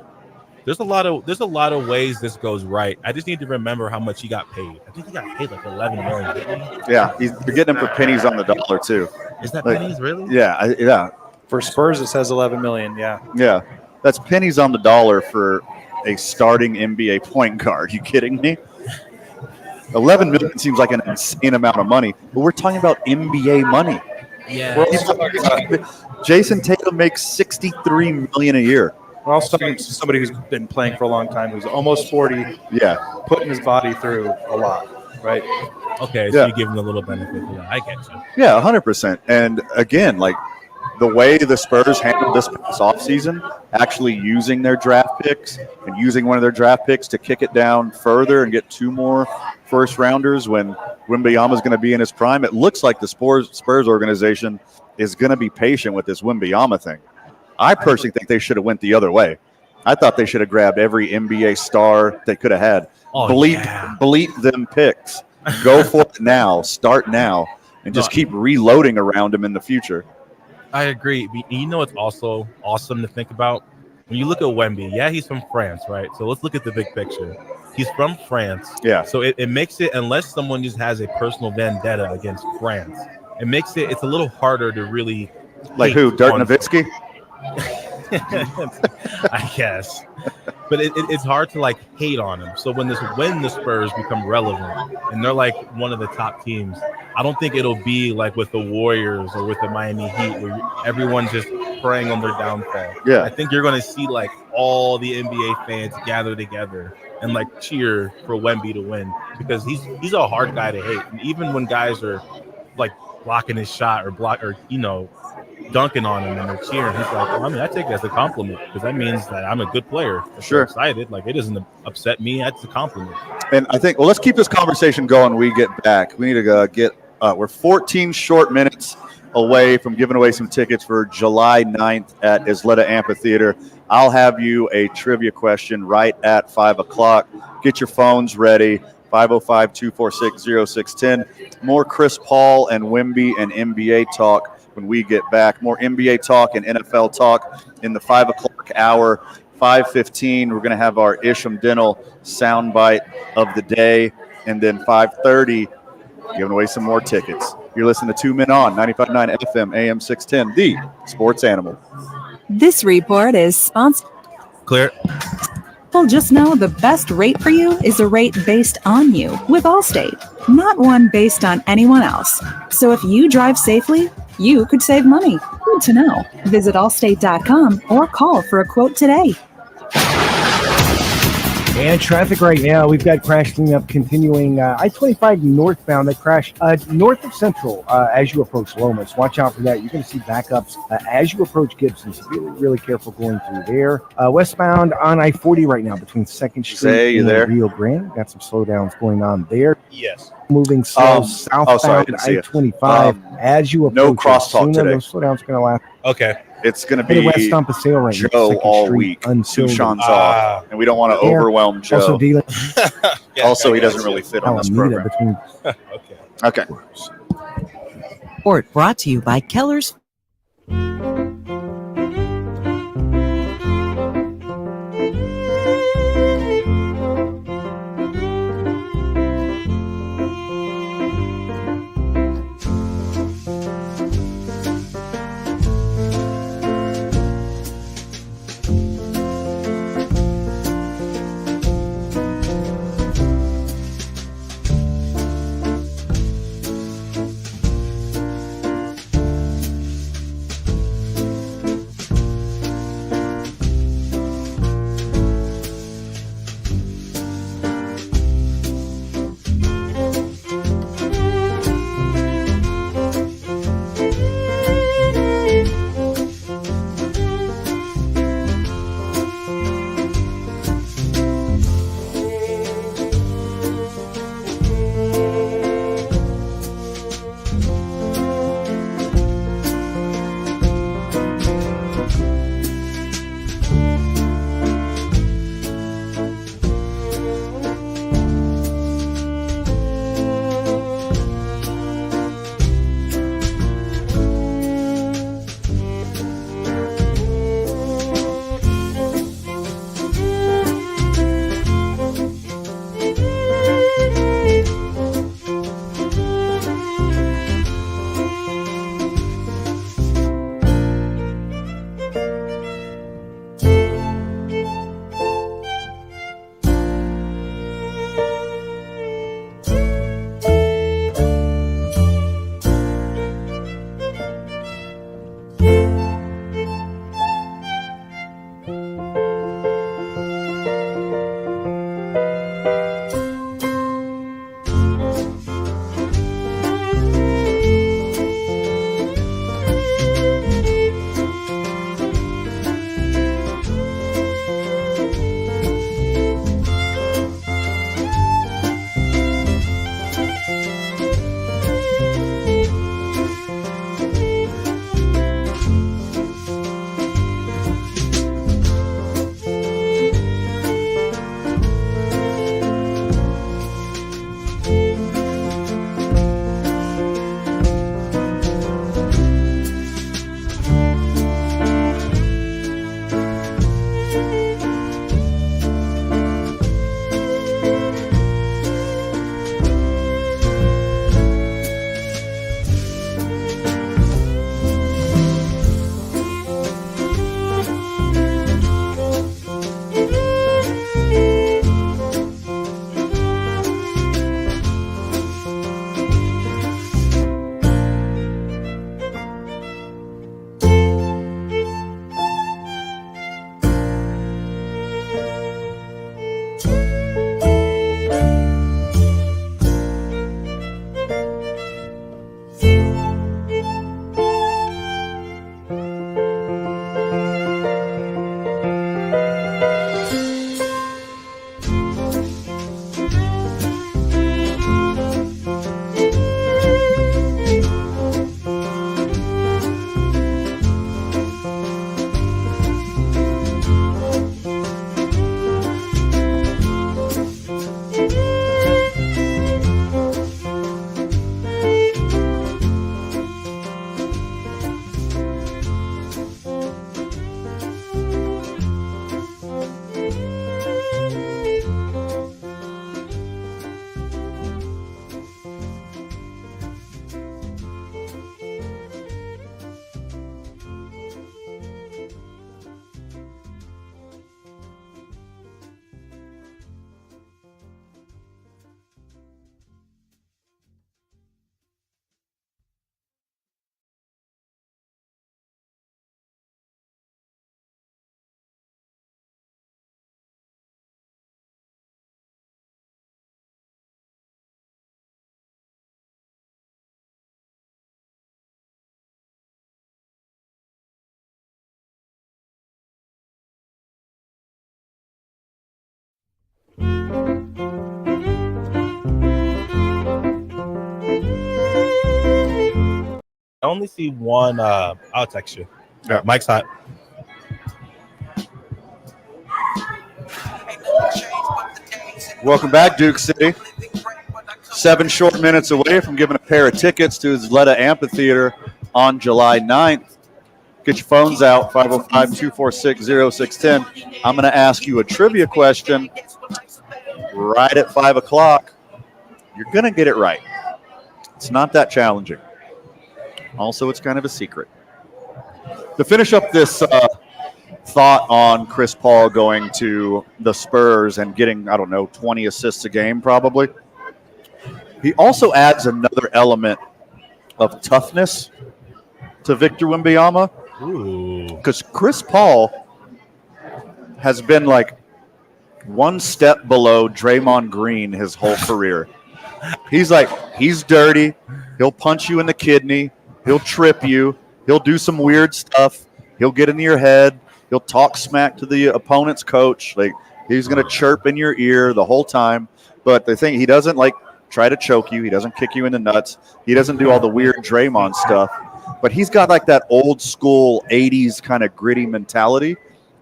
There's a lot of ways this goes right. I just need to remember how much he got paid. I think he got paid like $11 million. Yeah, you're getting him for pennies on the dollar too. Is that pennies, really? Yeah. For Spurs, it says $11 million. Yeah. Yeah, that's pennies on the dollar for a starting NBA point guard. You kidding me? $11 million seems like an insane amount of money, but we're talking about NBA money. Yeah. Jason Tatum makes $63 million a year. We're also talking to somebody who's been playing for a long time, who's almost 40. Yeah. Putting his body through a lot, right? Okay, so you give him a little benefit. Yeah, I get you. Yeah, 100%. And again, like the way the Spurs handled this past offseason, actually using their draft picks and using one of their draft picks to kick it down further and get 2 more first-rounders when Wembanyama's going to be in his prime, it looks like the Spurs organization is going to be patient with this Wembanyama thing. I personally think they should have went the other way. I thought they should have grabbed every NBA star they could have had. Bleep them picks. Go for it now. Start now. And just keep reloading around them in the future. I agree. It's also awesome to think about? when you look at Wemby, yeah, he's from France, right? So let's look at the big picture. He's from France. Yeah. So it makes it, unless someone just has a personal vendetta against France, it's a little harder to really. Like who? Dirk Nowitzki? I guess. But it's hard to like hate on him. So when the Spurs become relevant and they're like one of the top teams, I don't think it'll be like with the Warriors or with the Miami Heat where everyone's just preying on their downfall. Yeah. I think you're going to see like all the NBA fans gather together and like cheer for Wemby to win because he's a hard guy to hate. And even when guys are like blocking his shot or dunking on him and they're cheering, he's like, well, I mean, I take it as a compliment because that means that I'm a good player. Sure. I'm excited. Like, it doesn't upset me. That's a compliment. And I think, well, let's keep this conversation going when we get back. We need to we're 14 short minutes away from giving away some tickets for July 9th at Isleta Amphitheater. I'll have you a trivia question right at 5 o'clock. Get your phones ready. 505-246-0610. More Chris Paul and Wemby and NBA talk when we get back. More NBA talk and NFL talk in the 5 o'clock hour. 5:15, we're going to have our Isham Dental soundbite of the day. And then 5:30, giving away some more tickets. You're listening to 2 Men On, 95.9 FM, AM 610, the Sports Animal. This report is sponsored. Clear. Well, just know the best rate for you is a rate based on you with Allstate, not one based on anyone else. So if you drive safely, you could save money. Good to know. Visit allstate.com or call for a quote today. And traffic right now, we've got crashing up continuing I-25 northbound that crashed north of Central as you approach Lomas. Watch out for that. You're going to see backups as you approach Gibson. So be really careful going through there. Westbound on I-40 right now between 2nd Street and Rio Grande. Got some slowdowns going on there. Yes. Moving slow southbound I-25 as you approach. No crosstalk today. Those slowdowns going to last. Okay. It's going to be West on Paseo right now, Joe all Street week. until Sushan's off, and we don't want to overwhelm Joe. Also, dealing. Also, he doesn't really fit on this program. Okay. Report brought to you by Keller's. only see one. I'll text you. Yeah. Mike's hot. Welcome back, Duke City. 7 short minutes away from giving a pair of tickets to Zleta Amphitheater on July 9th. Get your phones out, 505-246-0610. I'm going to ask you a trivia question right at 5 o'clock. You're going to get it right. It's not that challenging. Also, it's kind of a secret. To finish up this thought on Chris Paul going to the Spurs and getting, 20 assists a game probably, he also adds another element of toughness to Victor Wembanyama. Because Chris Paul has been like one step below Draymond Green his whole career. He's dirty. He'll punch you in the kidney. He'll trip you. He'll do some weird stuff. He'll get into your head. He'll talk smack to the opponent's coach. Like, he's going to chirp in your ear the whole time. But the thing, he doesn't try to choke you. He doesn't kick you in the nuts. He doesn't do all the weird Draymond stuff. But he's got that old school 80s kind of gritty mentality.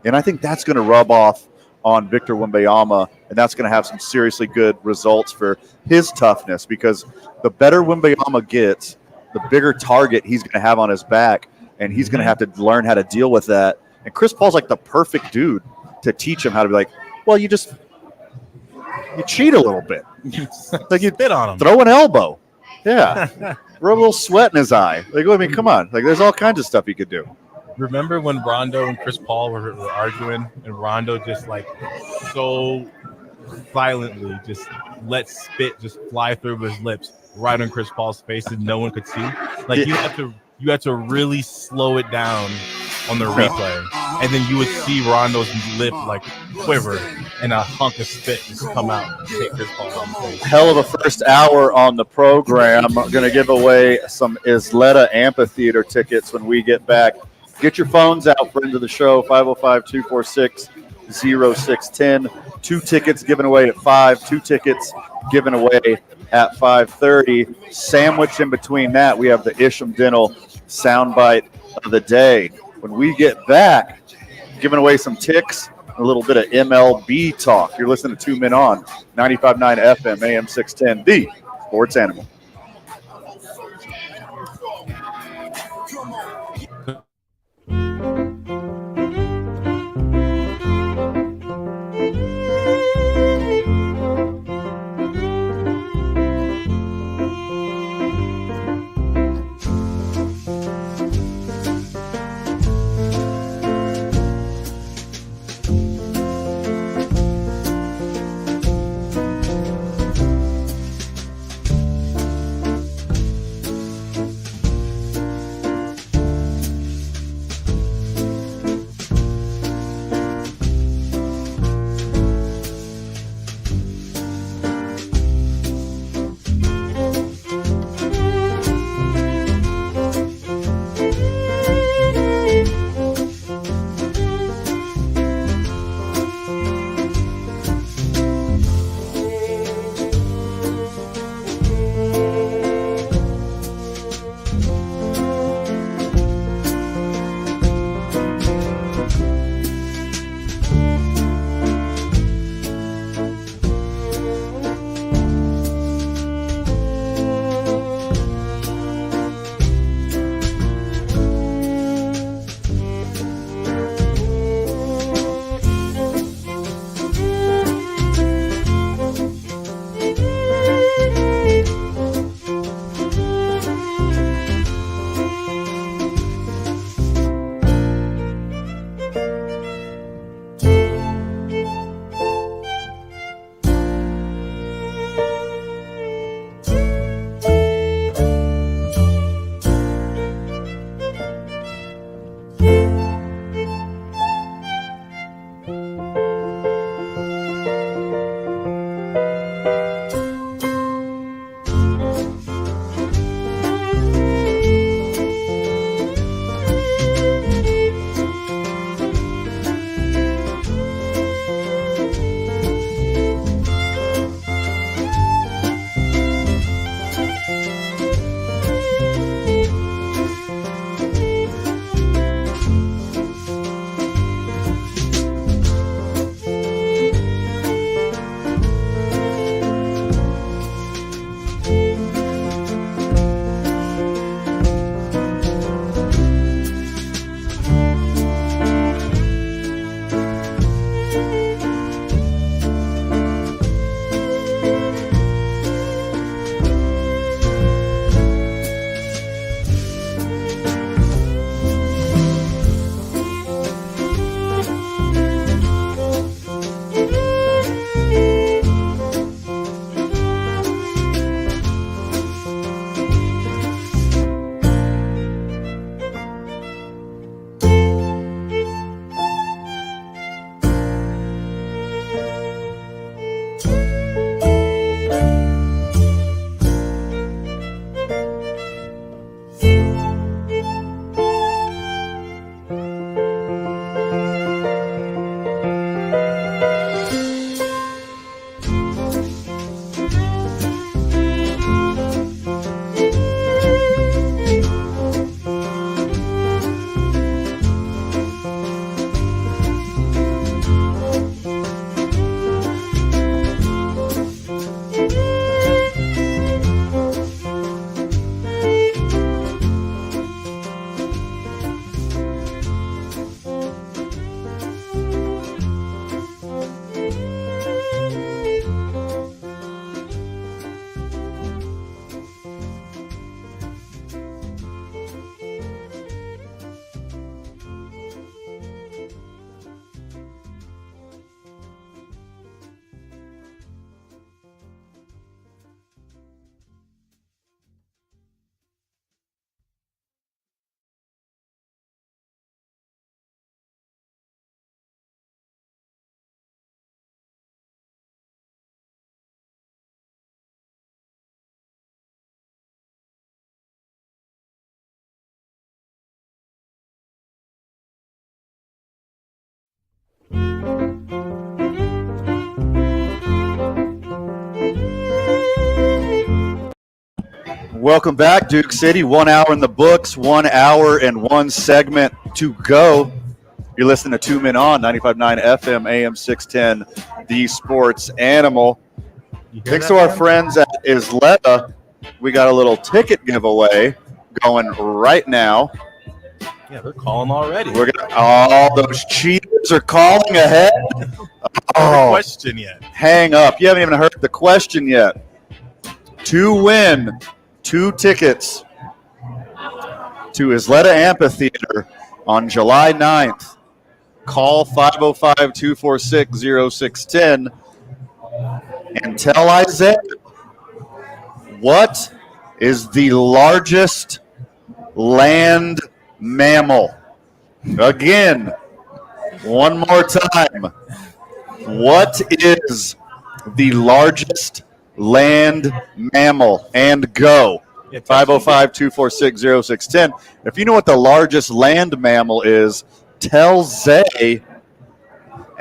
And I think that's going to rub off on Victor Wembanyama. And that's going to have some seriously good results for his toughness, because the better Wembanyama gets, the bigger target he's going to have on his back. And he's going to have to learn how to deal with that. And Chris Paul's the perfect dude to teach him how to be you cheat a little bit. You spit on him. Throw an elbow. Yeah. Rub a little sweat in his eye. Come on. There's all kinds of stuff you could do. Remember when Rondo and Chris Paul were arguing, and Rondo just so violently just let spit just fly through his lips right on Chris Paul's face and no one could see? You had to really slow it down on the replay, and then you would see Rondo's lip quiver and a hunk of spit just come out and take Chris Paul on the face. Hell of a first hour on the program. I'm going to give away some Zleta Amphitheater tickets when we get back. Get your phones out, friends of the show, 505-246-0610. 2 tickets given away at 5, 2 tickets given away at 5:30. Sandwiched in between that, we have the Isham Dental soundbite of the day. When we get back, giving away some ticks, a little bit of MLB talk. You're listening to 2 Men On, 95.9 FM, AM 610, the Sports Animal. Welcome back, Duke City. 1 hour in the books, 1 hour and one segment to go. You're listening to 2 Men On, 95.9 FM, AM 610, The Sports Animal. Thanks to our friends at Isleta, we got a little ticket giveaway going right now. Yeah, they're calling already. We're gonna. All those cheaters are calling ahead. No question yet. Hang up. You haven't even heard the question yet. To win 2 tickets to Isleta Amphitheater on July 9th, call 505-246-0610 and tell Isaiah what is the largest land mammal. Again, one more time. What is the largest land mammal? And go. 505-246-0610. If you know what the largest land mammal is, tell Zay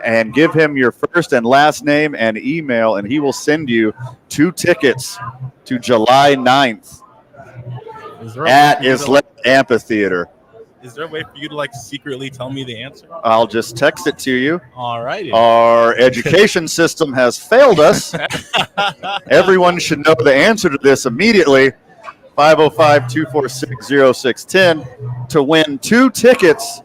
and give him your first and last name and email, and he will send you 2 tickets to July 9th at Isleta Amphitheater. Is there a way for you to secretly tell me the answer? I'll just text it to you. All righty. Our education system has failed us. Everyone should know the answer to this immediately. 505-246-0610 to win 2 tickets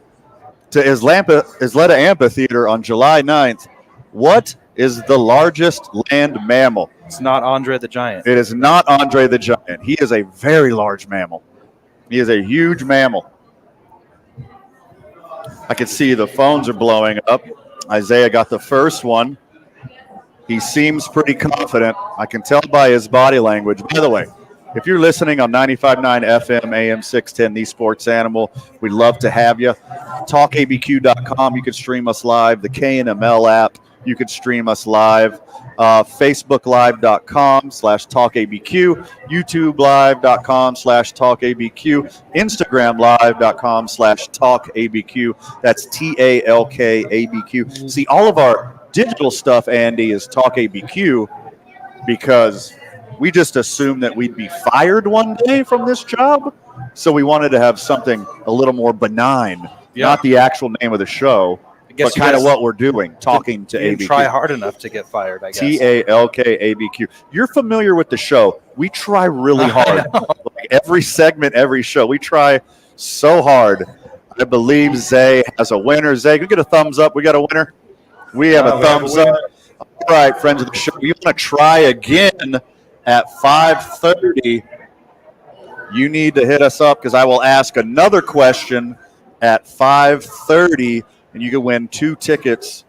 to Isleta Amphitheater on July 9th. What is the largest land mammal? It's not Andre the Giant. It is not Andre the Giant. He is a very large mammal. He is a huge mammal. I can see the phones are blowing up. Isaiah got the first one. He seems pretty confident. I can tell by his body language. By the way, if you're listening on 95.9 FM, AM 610, The Sports Animal, we'd love to have you. TalkABQ.com, you can stream us live. The KNML app, you can stream us live. FacebookLive.com/TalkABQ, YouTubeLive.com/TalkABQ, InstagramLive.com/TalkABQ. That's TalkABQ. See, all of our digital stuff, Andy, is TalkABQ because we just assumed that we'd be fired one day from this job. So we wanted to have something a little more benign, not the actual name of the show, but kind of what we're doing, talking to ABQ. Try hard enough to get fired, I guess. TalkABQ. You're familiar with the show. We try really hard. Every segment, every show, we try so hard. I believe Zay has a winner. Zay, we get a thumbs up. We got a winner. We have a thumbs up. All right, friends of the show. You want to try again at 5:30. You need to hit us up because I will ask another question at 5:30. And you can win 2 tickets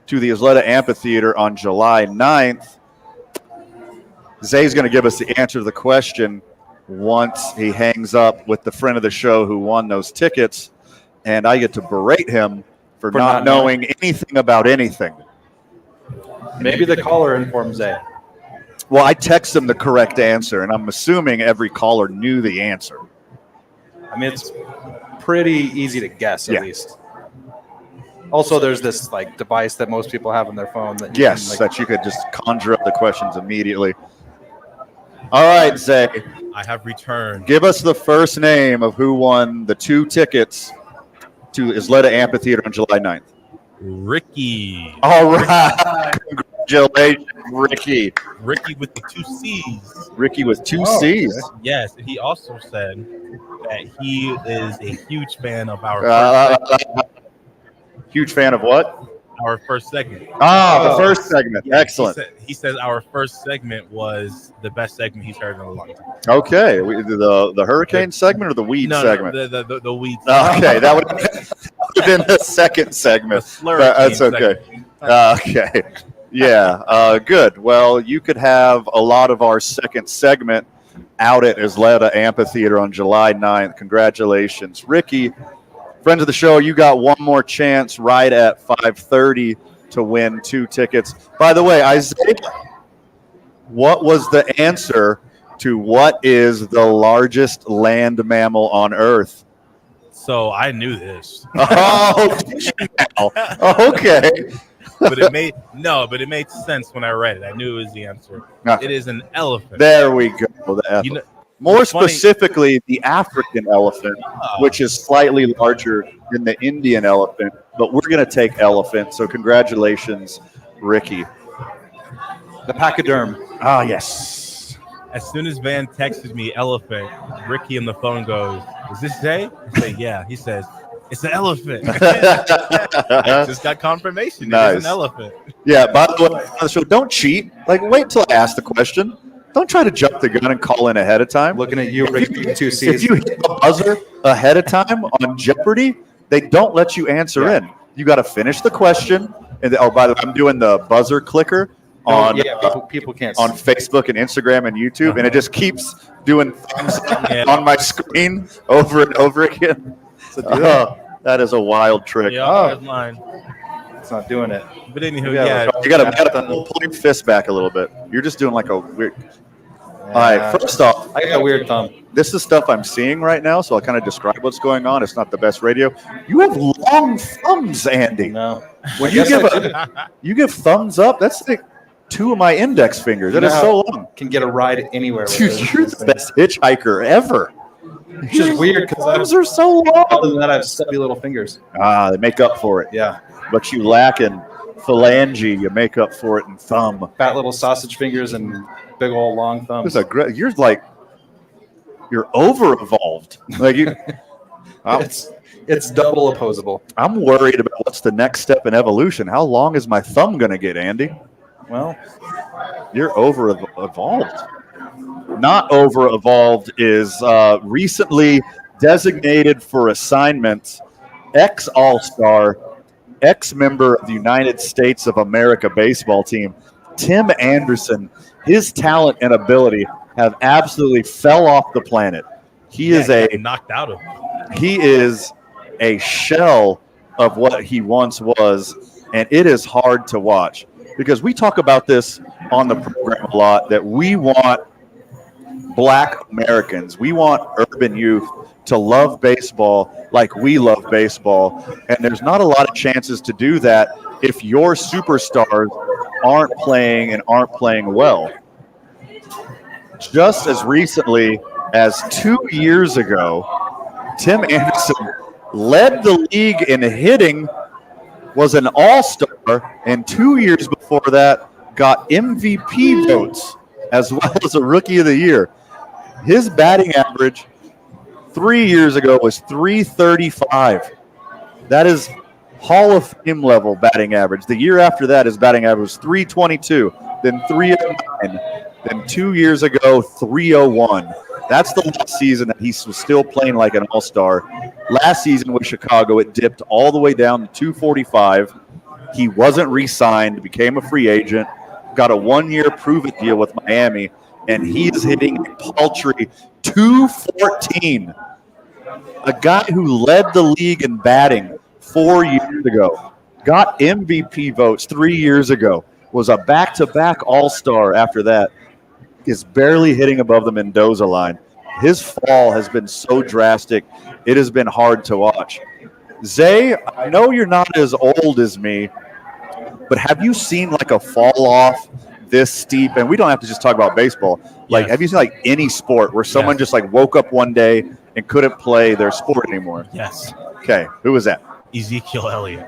to the Isleta Amphitheater on July 9th. Zay's going to give us the answer to the question once he hangs up with the friend of the show who won those tickets. And I get to berate him for not knowing anything about anything. Maybe the caller informs Zay. Well, I text him the correct answer, and I'm assuming every caller knew the answer. I mean, it's pretty easy to guess, at least. Also, there's this device that most people have on their phone that that you could just conjure up the questions immediately. All right, Zay. I have returned. Give us the first name of who won the 2 tickets to Isleta Amphitheater on July 9th. Ricky. All right. Congratulations, Ricky. Ricky with the 2 C's. Ricky with 2 C's. Yes, and he also said that he is a huge fan of our huge fan of what? Our first segment. The first segment. Yeah, excellent. He said our first segment was the best segment he's heard in a long time. Okay. The hurricane segment or the weed segment? The weed segment. Okay. That would have been the second segment. That's okay. Okay. Yeah. Good. Well, you could have a lot of our second segment out at Isleta Amphitheater on July 9th. Congratulations, Ricky. Friends of the show, you got one more chance right at 5:30 to win 2 tickets. By the way, Isaiah, what was the answer to what is the largest land mammal on Earth? So I knew this. Oh, did you now? Okay. But it made sense when I read it. I knew it was the answer. Okay. It is an elephant. There we go. More specifically, the African elephant, which is slightly larger than the Indian elephant. But we're going to take elephant. So congratulations, Ricky. The pachyderm. Oh, yes. As soon as Van texted me elephant, Ricky on the phone goes, "Is this Zay?" I say, "Yeah." He says, "It's an elephant." I just got confirmation. Nice. It's an elephant. Yeah, by the way, on the show, don't cheat. Like, wait till I ask the question. Don't try to jump the gun and call in ahead of time. Looking at you, Ricky, If you hit the buzzer ahead of time on Jeopardy, they don't let you answer in. You got to finish the question. And by the way, I'm doing the buzzer clicker on people can't on Facebook and Instagram and YouTube, and it just keeps doing thumbs up on my screen over and over again. So that is a wild trick. Yeah, that's mine. It's not doing it. But anywho, you gotta pull your fist back a little bit. You're just doing like a weird. All right, first off, I got a weird thumb. This is stuff I'm seeing right now, so I'll kind of describe what's going on. It's not the best radio. You have long thumbs, Andy. No. When you give thumbs up, that's like 2 of my index fingers. That is so long. Can get a ride anywhere. Dude, you're the best hitchhiker ever. It's just weird because thumbs are so long. Other than that, I have stubby little fingers. They make up for it. Yeah. But you lack in phalange. You make up for it in thumb. Fat little sausage fingers and big old long thumbs. You're over-evolved. Like you. It's double opposable. I'm worried about what's the next step in evolution. How long is my thumb going to get, Andy? Well, you're over-evolved. Not over-evolved is recently designated for assignment, ex-All-Star, ex-member of the United States of America baseball team, Tim Anderson. His talent and ability have absolutely fell off the planet. He is knocked out of. He is a shell of what he once was, and it is hard to watch because we talk about this on the program a lot that we want Black Americans, we want urban youth to love baseball like we love baseball, and there's not a lot of chances to do that if your superstars aren't playing well. Just as recently as 2 years ago, Tim Anderson led the league in hitting, was an all-star, and 2 years before that got MVP votes as well as a Rookie of the Year. His batting average 3 years ago was .335. That is Hall of Fame level batting average. The year after that, his batting average was .322, then .309, then 2 years ago, .301. That's the last season that he was still playing like an all-star. Last season with Chicago, it dipped all the way down to .245. He wasn't re-signed, became a free agent, got a 1-year prove-it deal with Miami, and he is hitting a paltry .214. A guy who led the league in batting 4 years ago, got MVP votes 3 years ago, was a back-to-back all-star after that, is barely hitting above the Mendoza line. His fall has been so drastic, it has been hard to watch. Zay, I know you're not as old as me, but have you seen like a fall off this steep? And we don't have to just talk about baseball. Like, have you seen like any sport where someone just like woke up one day and couldn't play their sport anymore? Yes. Okay, who was that? Ezekiel Elliott.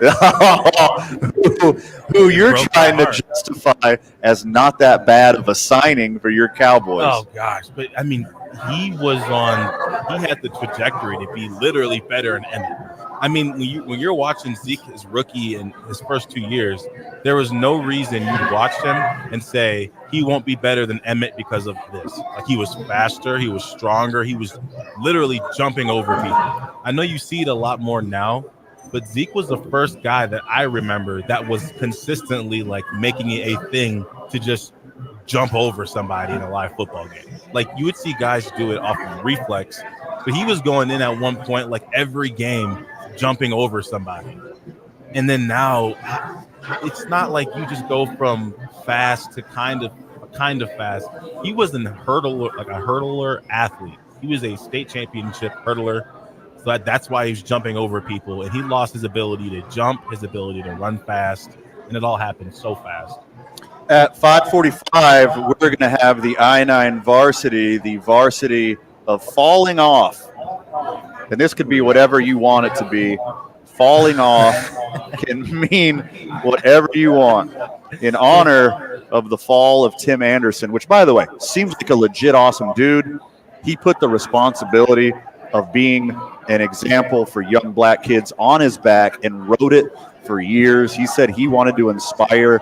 who you're trying to justify as not that bad of a signing for your Cowboys. Oh, gosh. But, I mean, he had the trajectory to be literally better than Emmett. I mean, when you're watching Zeke as rookie in his first 2 years, there was no reason you'd watch him and say he won't be better than Emmett because of this. Like, he was faster, he was stronger, he was literally jumping over people. I know you see it a lot more now, but Zeke was the first guy that I remember that was consistently like making it a thing to just jump over somebody in a live football game. Like, you would see guys do it off of reflex, but he was going in at one point, like every game, jumping over somebody. And then now it's not like you just go from fast to kind of fast. He was a hurdler athlete. He was a state championship hurdler, So that's why he's jumping over people, and he lost his ability to jump, his ability to run fast, and it all happened so fast. At 5:45, we're going to have the I-9 varsity, the varsity of falling off. And this could be whatever you want it to be. Falling off can mean whatever you want. In honor of the fall of Tim Anderson, which, by the way, seems like a legit awesome dude. He put the responsibility of being an example for young black kids on his back and rode it for years. He said he wanted to inspire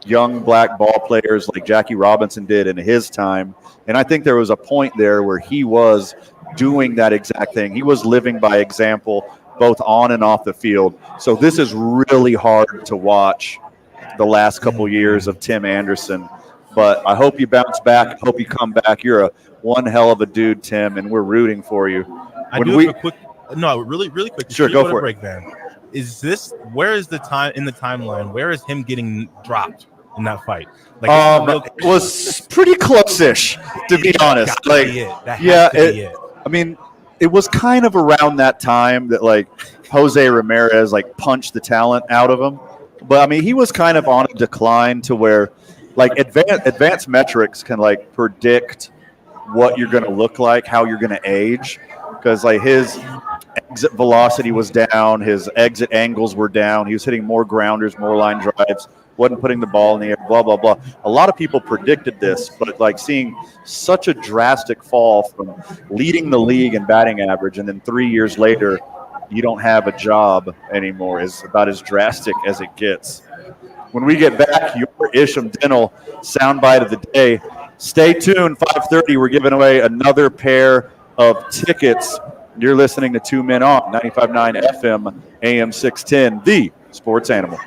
young black ball players like Jackie Robinson did in his time. And I think there was a point there where he was doing that exact thing. He was living by example, both on and off the field. So this is really hard to watch the last couple years of Tim Anderson. But I hope you bounce back. I hope you come back. You're one hell of a dude, Tim, and we're rooting for you. Really quick. Sure, go for it. Breakdown. Where is the time in the timeline? Where is him getting dropped in that fight? It was pretty close-ish, to be honest. I mean, it was kind of around that time that Jose Ramirez punched the talent out of him. But I mean, he was kind of on a decline to where advanced metrics can predict what you're going to look like, how you're going to age, because his exit velocity was down, his exit angles were down. He was hitting more grounders, more line drives, wasn't putting the ball in the air, blah, blah, blah. A lot of people predicted this, but seeing such a drastic fall from leading the league in batting average, and then 3 years later, you don't have a job anymore is about as drastic as it gets. When we get back, your Isham Dental soundbite of the day. Stay tuned, 5:30. We're giving away another pair of tickets. You're listening to 2 Men On, 95.9 FM, AM 610, the Sports Animal.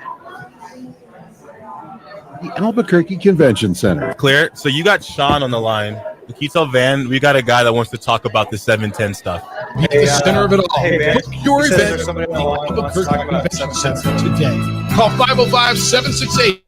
The Albuquerque Convention Center. Clear. So you got Sean on the line. Can you tell Van we got a guy that wants to talk about the 710 stuff? At the center of it all. Hey, Van, Your event there's somebody on the line who wants to talk about Convention Center today. Call 505-768.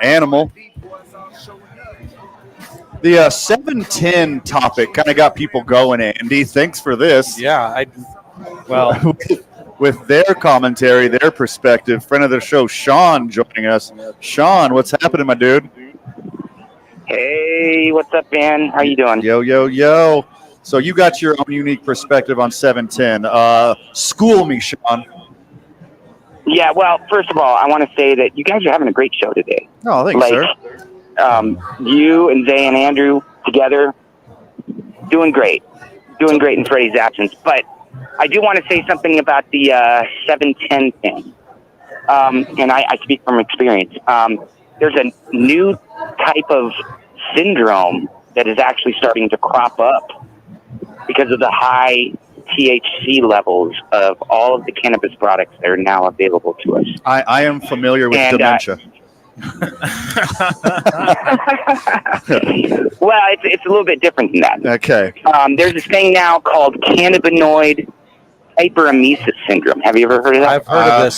Animal. The 710 topic kind of got people going, Andy. Thanks for this. Yeah, well, with their commentary, their perspective. Friend of the show, Sean, joining us. Sean, what's happening, my dude? Hey, what's up, man? How you doing? Yo, yo, yo. So you got your own unique perspective on 710. School me, Sean. Yeah, well, first of all, I want to say that you guys are having a great show today. Oh, thanks, sir. You and Zay and Andrew together, doing great in Freddie's absence. But I do want to say something about the 710 thing, and I speak from experience. There's a new type of syndrome that is actually starting to crop up because of the high THC levels of all of the cannabis products that are now available to us. I am familiar with dementia. Well, it's a little bit different than that. Okay. There's this thing now called cannabinoid hyperemesis syndrome. Have you ever heard of that?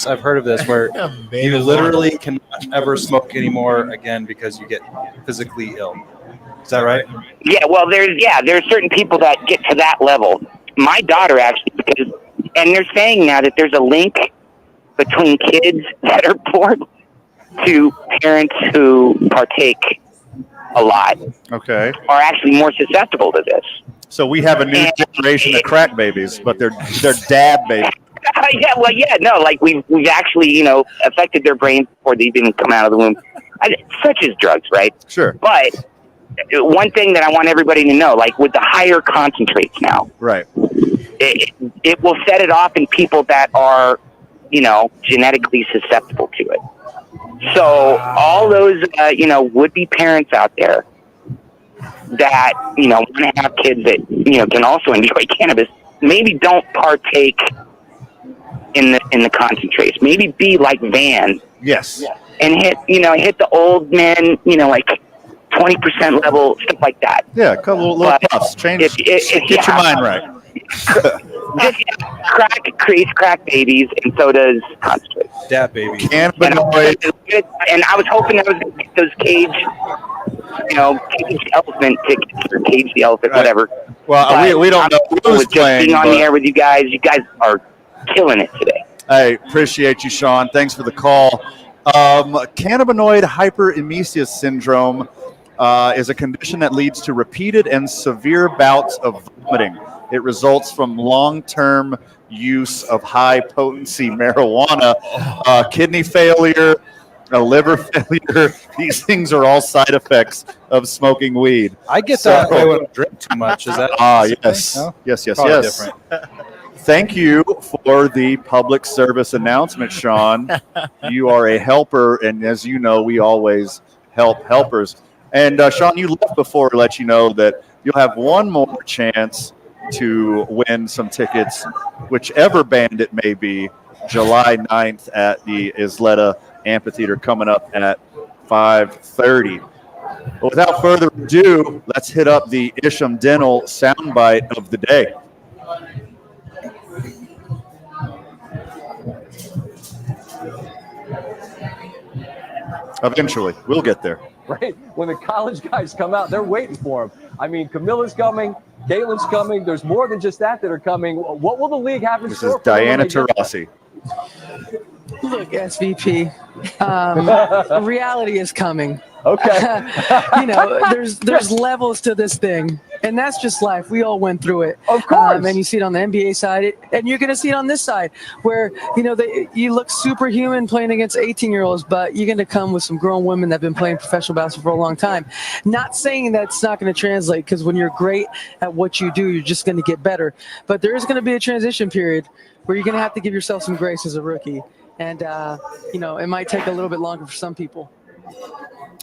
I've heard of this where you literally cannot ever smoke anymore again because you get physically ill. Is that right? Yeah, well, there's certain people that get to that level. My daughter actually, and they're saying now that there's a link between kids that are born to parents who partake a lot. Okay. Are actually more susceptible to this. So we have a new generation of crack babies, but they're dab babies. No, like we've actually, affected their brains before they even come out of the womb, such as drugs, right? Sure. But one thing that I want everybody to know, like with the higher concentrates now, right, it will set it off in people that are, genetically susceptible to it. So all those, would-be parents out there that, want to have kids that, can also enjoy cannabis, maybe don't partake in the concentrates. Maybe be like Van. Yes. And hit the old men, like 20% level, stuff like that. Yeah, a couple little puffs. Get your mind right. Crack creates crack babies, and so does concentrate. Dab baby. Cannabinoid. And I was hoping I was going to get those cage elephant tickets or cage the elephant, whatever. Well, we don't know who's playing. Being on the air with you guys are killing it today. I appreciate you, Sean. Thanks for the call. Cannabinoid hyperemesis syndrome is a condition that leads to repeated and severe bouts of vomiting. It results from long-term use of high-potency marijuana, kidney failure, liver failure. These things are all side effects of smoking weed. I get that I wouldn't drink too much. Is that? Yes. No? Yes. Probably different. Thank you for the public service announcement, Sean. You are a helper, and as you know, we always help helpers. And Sean, you left before to let you know that you'll have one more chance to win some tickets, whichever band it may be, July 9th at the Isleta Amphitheater coming up at 5:30. But without further ado, let's hit up the Isham Dental soundbite of the day. Eventually, we'll get there. Right? When the college guys come out, they're waiting for him. I mean, Camilla's coming, Caitlin's coming. There's more than just that are coming. What will the league have in This store is Diana Taurasi. Look, SVP, reality is coming. Okay. There's levels to this thing, and that's just life. We all went through it. Of course. And you see it on the NBA side, and you're going to see it on this side, where, you look superhuman playing against 18-year-olds, but you're going to come with some grown women that have been playing professional basketball for a long time. Not saying that's not going to translate, because when you're great at what you do, you're just going to get better. But there is going to be a transition period where you're going to have to give yourself some grace as a rookie. And, it might take a little bit longer for some people.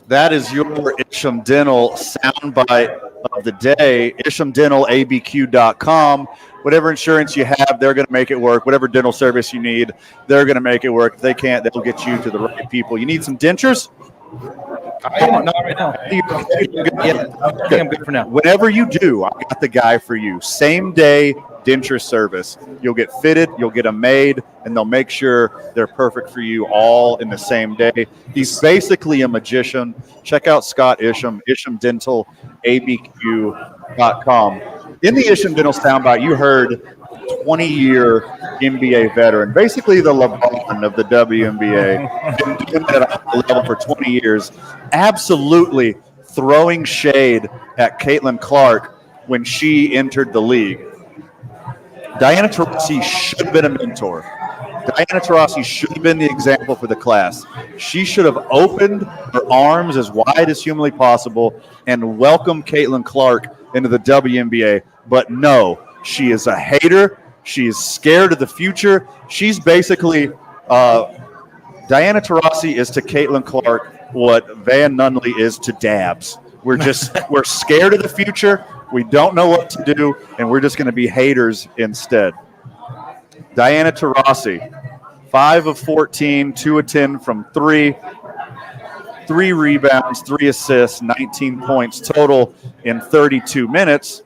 That is your Isham Dental soundbite of the day. IshamDentalABQ.com. Whatever insurance you have, they're going to make it work. Whatever dental service you need, they're going to make it work. If they can't, they'll get you to the right people. You need some dentures? Not right now. Yeah, I think I'm good for now. Whenever you do, I got the guy for you. Same day denture service. You'll get fitted, you'll get them made, and they'll make sure they're perfect for you all in the same day. He's basically a magician. Check out Scott Isham, ishamdentalabq.com. In the Isham Dental soundbite, you heard 20-year NBA veteran, basically the LeBron of the WNBA, been doing it at a high level for 20 years, absolutely throwing shade at Caitlin Clark when she entered the league. Diana Taurasi should have been a mentor. Diana Taurasi should have been the example for the class. She should have opened her arms as wide as humanly possible and welcomed Caitlin Clark into the WNBA. But no, she is a hater. She is scared of the future. She's basically Diana Taurasi is to Caitlin Clark what Van Nunley is to Dabs. We're scared of the future. We don't know what to do, and we're just going to be haters instead. Diana Taurasi, 5 of 14, 2 of 10 from 3, 3 rebounds, 3 assists, 19 points total in 32 minutes.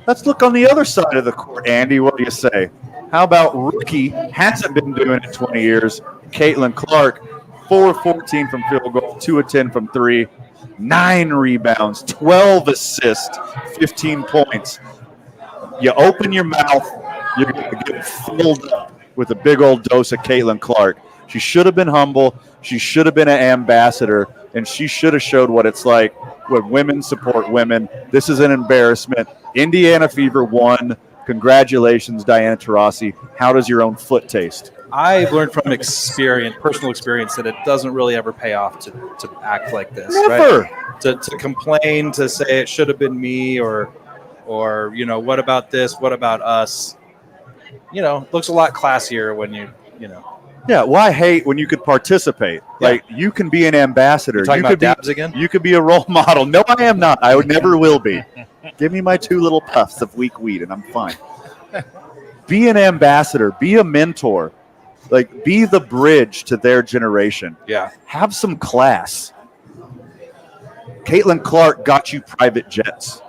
Let's look on the other side of the court, Andy. What do you say? How about rookie, hasn't been doing it 20 years, Caitlin Clark, 4 of 14 from field goal, 2 of 10 from 3, 9 rebounds, 12 assists, 15 points. You open your mouth, you're going to get filled up with a big old dose of Caitlin Clark. She should have been humble. She should have been an ambassador, and she should have showed what it's like when women support women. This is an embarrassment. Indiana Fever won. Congratulations, Diana Taurasi. How does your own foot taste? I've learned from personal experience, that it doesn't really ever pay off to act like this. Never. Right? To complain, to say it should have been me, or what about this? What about us? Looks a lot classier when you. Yeah, why hate when you could participate? Yeah. Like, you can be an ambassador. You're talking about Dabs again? You could be a role model. No, I am not. I never will be. Give me my 2 little puffs of weak weed, and I'm fine. Be an ambassador. Be a mentor. Like, be the bridge to their generation. Yeah. Have some class. Caitlin Clark got you private jets.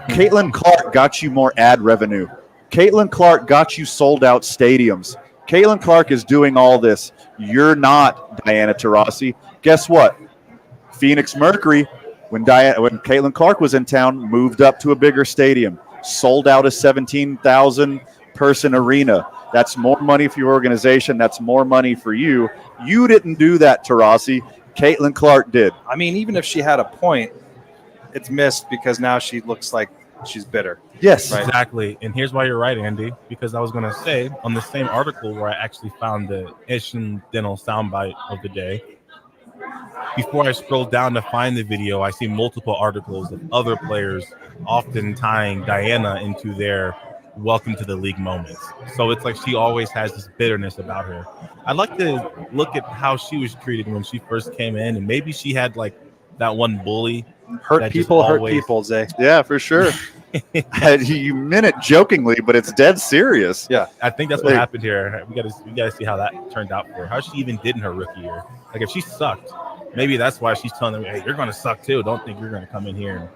Caitlin Clark got you more ad revenue. Caitlin Clark got you sold out stadiums. Caitlin Clark is doing all this. You're not, Diana Taurasi. Guess what? Phoenix Mercury, when Caitlin Clark was in town, moved up to a bigger stadium, sold out a 17,000-person arena. That's more money for your organization. That's more money for you. You didn't do that, Taurasi. Caitlin Clark did. I mean, even if she had a point, it's missed because now she looks like she's bitter. Yes, right. Exactly. And here's why you're right, Andy, because I was going to say on the same article where I actually found the Isham Dental soundbite of the day, before I scrolled down to find the video, I see multiple articles of other players often tying Diana into their welcome to the league moments. So it's like she always has this bitterness about her. I'd like to look at how she was treated when she first came in, and maybe she had like that one bully. Hurt people, Zay. Yeah, for sure. You meant it jokingly, but it's dead serious. Yeah, I think that's what happened here. We gotta see how that turned out for her. How she even did in her rookie year. Like, if she sucked, maybe that's why she's telling them, "Hey, you're gonna suck too. Don't think you're gonna come in here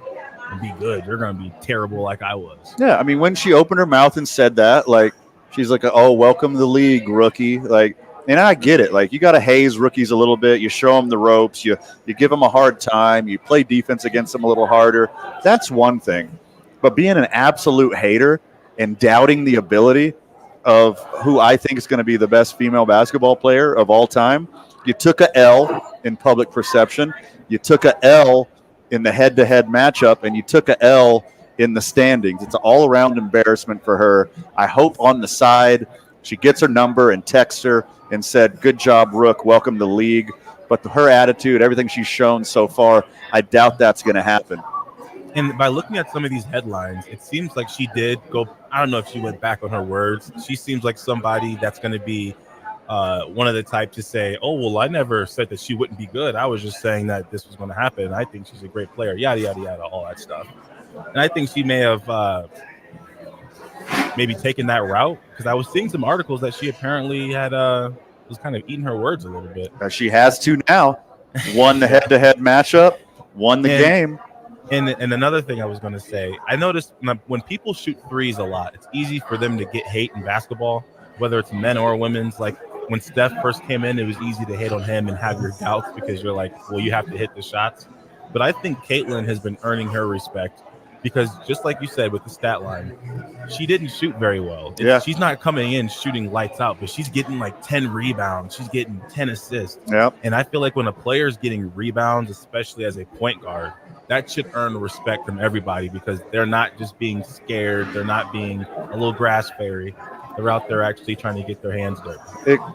and be good. You're gonna be terrible like I was." Yeah, I mean, when she opened her mouth and said that, like, she's like, "Oh, welcome to the league, rookie." Like, and I get it. Like, you got to haze rookies a little bit. You show them the ropes. You give them a hard time. You play defense against them a little harder. That's one thing. But being an absolute hater and doubting the ability of who I think is going to be the best female basketball player of all time, you took a L in public perception. You took a L in the head-to-head matchup, and you took a L in the standings. It's an all-around embarrassment for her. I hope on the side she gets her number and texts her and said, "Good job, Rook. Welcome to the league." But her attitude, everything she's shown so far, I doubt that's going to happen. And by looking at some of these headlines, it seems like she did go. I don't know if she went back on her words. She seems like somebody that's going to be one of the type to say, "Oh, well, I never said that she wouldn't be good. I was just saying that this was going to happen. I think she's a great player." Yada yada yada, all that stuff. And I think she may have maybe taken that route, because I was seeing some articles that she apparently had was kind of eating her words a little bit. She has to now. Won the head-to-head matchup. Won the game. And another thing I was going to say, I noticed when people shoot threes a lot, it's easy for them to get hate in basketball, whether it's men or women's. Like when Steph first came in, it was easy to hate on him and have your doubts because you're like, well, you have to hit the shots. But I think Caitlin has been earning her respect because just like you said with the stat line, she didn't shoot very well. She's not coming in shooting lights out, but she's getting like 10 rebounds. She's getting 10 assists. Yep. And I feel like when a player's getting rebounds, especially as a point guard, that should earn respect from everybody because they're not just being scared. They're not being a little grass fairy. They're out there actually trying to get their hands dirty.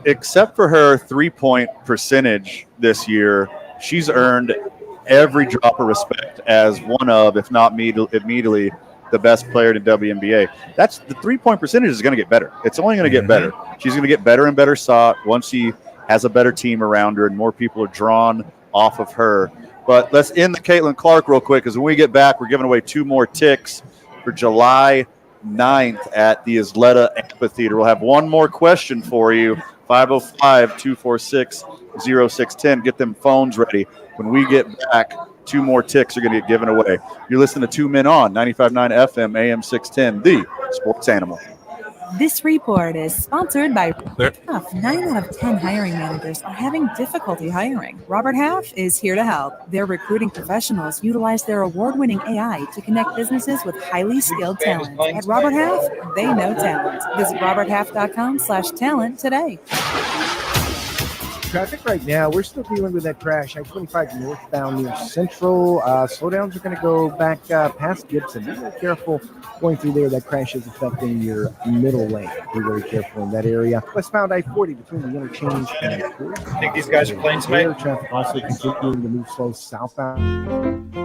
Except for her 3-point percentage this year, she's earned every drop of respect as one of, if not immediately, the best player in WNBA. That's the 3-point percentage is going to get better. It's only going to get better. She's going to get better and better shot once she has a better team around her and more people are drawn off of her. But let's end the Caitlin Clark real quick because when we get back, we're giving away 2 more ticks for July 9th at the Isleta Amphitheater. We'll have one more question for you, 505-246-0610. Get them phones ready. When we get back, 2 more ticks are going to get given away. You're listening to 2 Men On, 95.9 FM, AM 610, the Sports Animal. This report is sponsored by Robert Half. 9 out of 10 hiring managers are having difficulty hiring. Robert Half is here to help. Their recruiting professionals utilize their award-winning AI to connect businesses with highly skilled talent. At Robert Half, they know talent. Visit roberthalf.com/talent today. Traffic right now, we're still dealing with that crash. I-25 northbound near Central. Slowdowns are going to go back past Gibson. Be very careful going through there. That crash is affecting your middle lane. Be very careful in that area. Westbound I-40 between the interchange and I think these guys are playing tonight. Traffic also continuing to move slow southbound.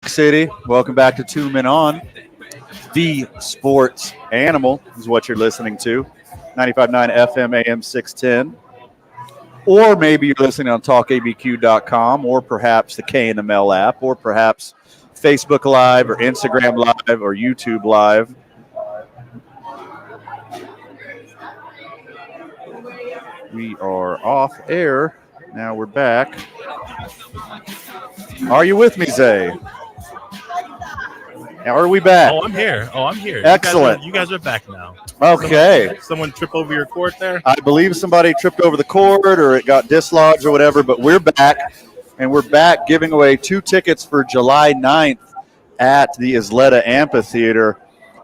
City, welcome back to 2 Men On. The Sports Animal is what you're listening to. 95.9 FM AM 610. Or maybe you're listening on talkabq.com, or perhaps the KNML app, or perhaps Facebook Live or Instagram Live or YouTube Live. We are off air. Now we're back. Are you with me, Zay? Are we back? Oh, I'm here. Excellent. You guys are back now. Okay. Someone trip over your cord there? I believe somebody tripped over the cord or it got dislodged or whatever, but we're back, and we're back giving away 2 tickets for July 9th at the Isleta Amphitheater.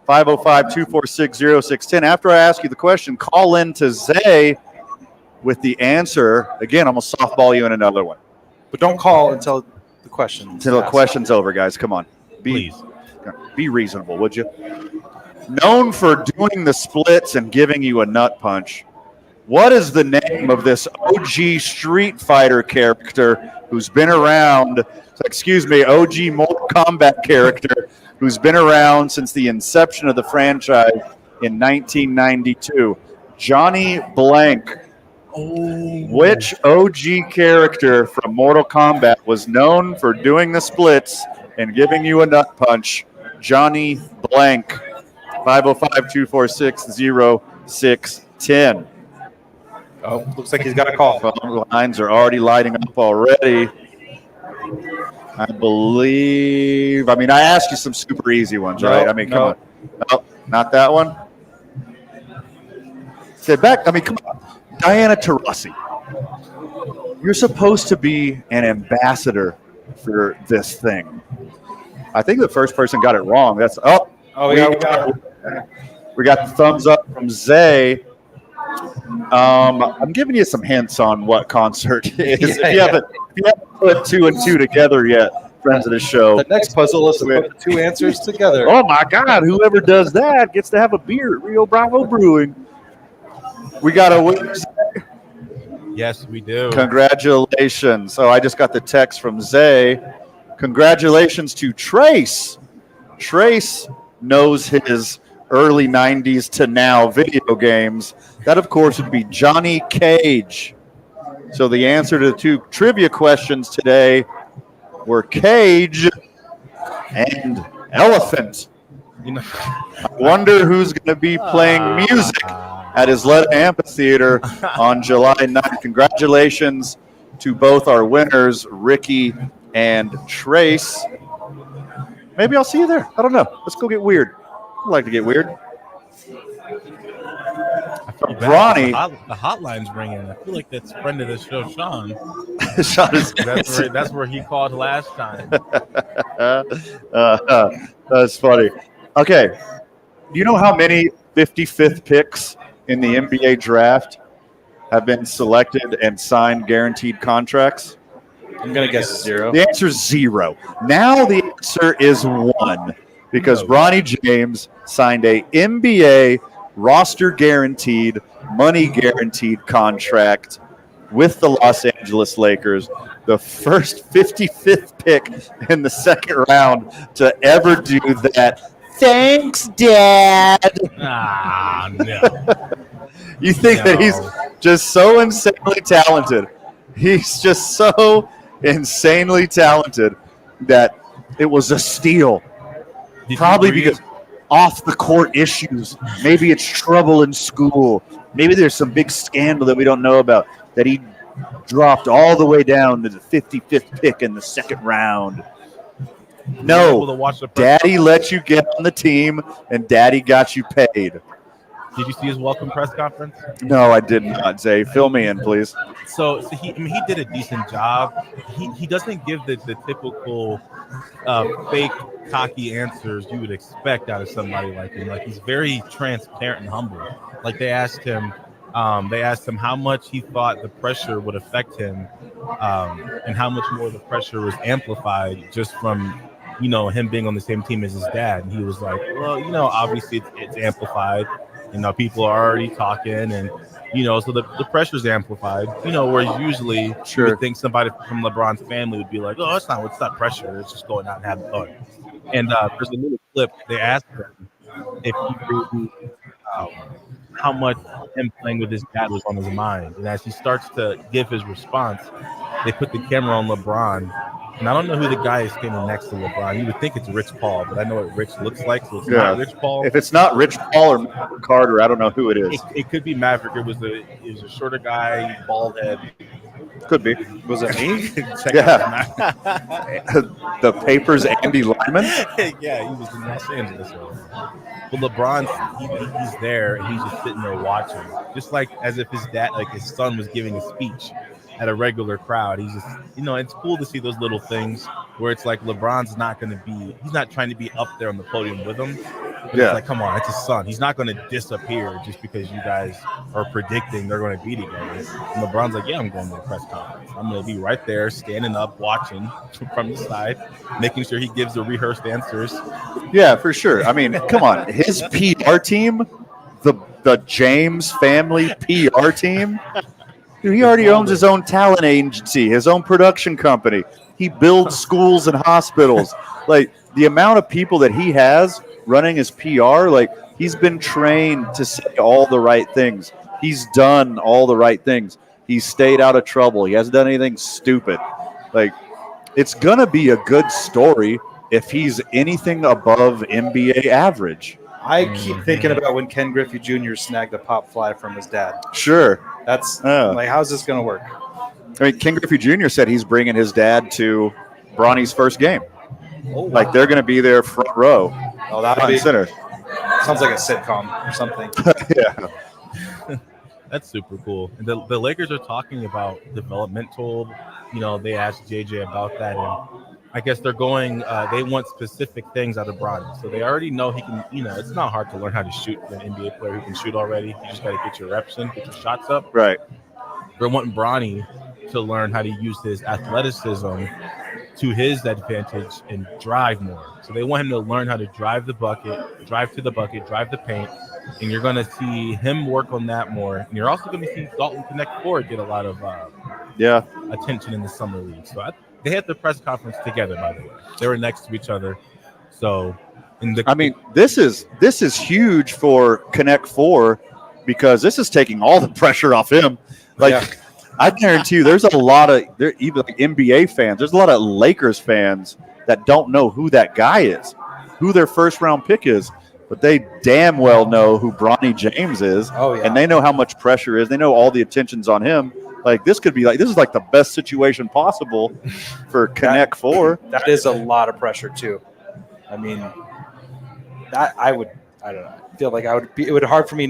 505-246-0610. After I ask you the question, call in to Zay with the answer. Again, I'm going to softball you in another one. But don't call until the question's Until the question's over, guys. Come on. Please. Be reasonable, would you? Known for doing the splits and giving you a nut punch, what is the name of this OG Street Fighter character who's been around, OG Mortal Kombat character who's been around since the inception of the franchise in 1992? Johnny Blank. Oh. Which OG character from Mortal Kombat was known for doing the splits and giving you a nut punch? Johnny Blank. 505-246-0610. Oh, looks like he's got a call. Phone lines are already lighting up already. I believe. I mean, I asked you some super easy ones, right? I mean, come on. No, not that one. Say back. I mean, come on. Diana Taurasi. You're supposed to be an ambassador for this thing. I think the first person got it wrong. We got the thumbs up from Zay. I'm giving you some hints on what concert is. If you haven't put 2 and 2 together yet, friends of the show. The next puzzle is to put the 2 answers together. Oh my God! Whoever does that gets to have a beer at Rio Bravo Brewing. We got a winner. Yes, we do. Congratulations! So I just got the text from Zay. Congratulations to Trace. Trace knows his early 90s to now video games. That, of course, would be Johnny Cage. So the answer to the 2 trivia questions today were Cage and Elephant. I wonder who's going to be playing music at Isleta Amphitheater on July 9th. Congratulations to both our winners, Ricky and Trace. Maybe I'll see you there. I don't know. Let's go get weird. I'd like to get weird. Ronnie. The hotline's ringing. I feel like that's friend of the show, Sean. Sean is that's where he called last time. That's funny. Okay. Do you know how many 55th picks in the NBA draft have been selected and signed guaranteed contracts? I'm going to guess 0. The answer is 0. Now the answer is 1 because Ronnie James signed a NBA roster guaranteed, money guaranteed contract with the Los Angeles Lakers, the first 55th pick in the second round to ever do that. Thanks, Dad. No. You think that he's just so insanely talented. He's just so insanely talented that it was a steal. Probably because off the court issues. Maybe it's trouble in school. Maybe there's some big scandal that we don't know about that he dropped all the way down to the 55th pick in the second round. No, Daddy let you get on the team and Daddy got you paid. Did you see his welcome press conference? No, I did not, Zay. Fill me in, please. So he did a decent job. He doesn't give the typical fake, cocky answers you would expect out of somebody like him. Like, he's very transparent and humble. Like, they asked him how much he thought the pressure would affect him, and how much more the pressure was amplified just from, him being on the same team as his dad. And he was like, well, obviously it's amplified. People are already talking, and So the pressure's amplified. Where usually you would think somebody from LeBron's family would be like, "Oh, it's not pressure. It's just going out and having fun." And there's a little clip. They asked him if he really, how much him playing with his dad was on his mind. And as he starts to give his response, they put the camera on LeBron. And I don't know who the guy is standing next to LeBron. You would think it's Rich Paul, but I know what Rich looks like, so it's not Rich Paul. If it's not Rich Paul or Maverick Carter, I don't know who it is. It could be Maverick. It was a shorter guy, bald head. Could be. Was it me? Yeah. The Papers, Andy Lyman? Yeah, he was in Los Angeles. But LeBron, he's there, and he's just sitting there watching. Just like as if his dad, like his son was giving a speech at a regular crowd. He's just, it's cool to see those little things where it's like LeBron's he's not trying to be up there on the podium with him. But it's like, come on, it's his son. He's not going to disappear just because you guys are predicting they're going to be together. And LeBron's like, yeah, I'm going to the press conference. I'm going to be right there, standing up, watching from the side, making sure he gives the rehearsed answers. Yeah, for sure. I mean, come on. His PR team, the James family PR team, dude, he already owns his own talent agency, his own production company. He builds schools and hospitals. Like, the amount of people that he has running his PR, like, he's been trained to say all the right things. He's done all the right things. He's stayed out of trouble. He hasn't done anything stupid. Like, it's going to be a good story if he's anything above NBA average. I keep thinking about when Ken Griffey Jr. snagged the pop fly from his dad. Sure. That's like, how's this going to work? I mean, Ken Griffey Jr. said he's bringing his dad to Bronny's first game. Oh, wow. Like, they're going to be there front row. Oh, that'll be center. Sounds like a sitcom or something. Yeah. That's super cool. And the Lakers are talking about developmental. They asked JJ about that, and I guess they're going. They want specific things out of Bronny, so they already know he can. It's not hard to learn how to shoot for an NBA player who can shoot already. You just got to get your reps in, get your shots up. Right. They're wanting Bronny to learn how to use his athleticism to his advantage and drive more. So they want him to learn how to drive the bucket, drive to the bucket, drive the paint. And you're going to see him work on that more. And you're also going to see Dalton Connect 4 get a lot of attention in the summer league. So they had the press conference together, by the way. They were next to each other. So, this is huge for Connect 4 because this is taking all the pressure off him. Like, I guarantee you, there's a lot of even like NBA fans. There's a lot of Lakers fans that don't know who that guy is, who their first round pick is. But they damn well know who Bronny James is. Oh, yeah. And they know how much pressure is. They know all the attention's on him. Like, this is like the best situation possible for Connect 4. That is a lot of pressure too. I mean, I don't know. I feel like it would be hard for me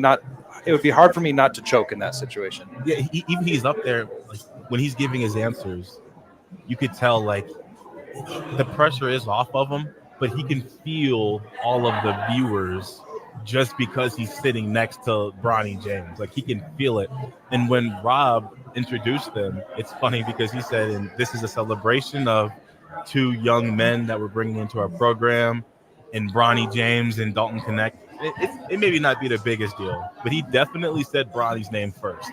not to choke in that situation. Yeah, even he's up there, like when he's giving his answers, you could tell like the pressure is off of him. But he can feel all of the viewers just because he's sitting next to Bronny James. Like, he can feel it. And when Rob introduced them, it's funny because he said, and this is a celebration of two young men that we're bringing into our program, and Bronny James and Dalton Connect. It maybe not be the biggest deal, but he definitely said Bronny's name first.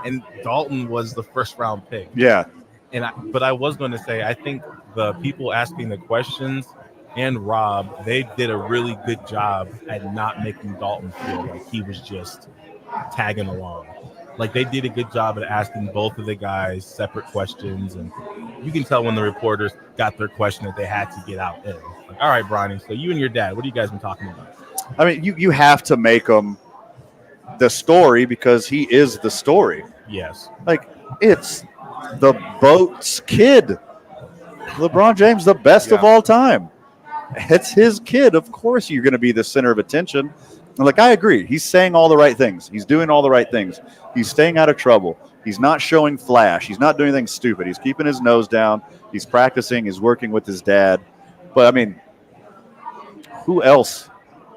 And Dalton was the first round pick. Yeah. But I was going to say, I think the people asking the questions and Rob, they did a really good job at not making Dalton feel like he was just tagging along. Like, they did a good job at asking both of the guys separate questions, and you can tell when the reporters got their question that they had to get out there. Like, all right, Bronny, so you and your dad, what have you guys been talking about? I mean, you have to make him the story because he is the story. Yes. Like, it's the boat's kid. LeBron James, the best of all time. It's his kid. Of course you're going to be the center of attention. And like, I agree. He's saying all the right things. He's doing all the right things. He's staying out of trouble. He's not showing flash. He's not doing anything stupid. He's keeping his nose down. He's practicing. He's working with his dad. But, I mean, who else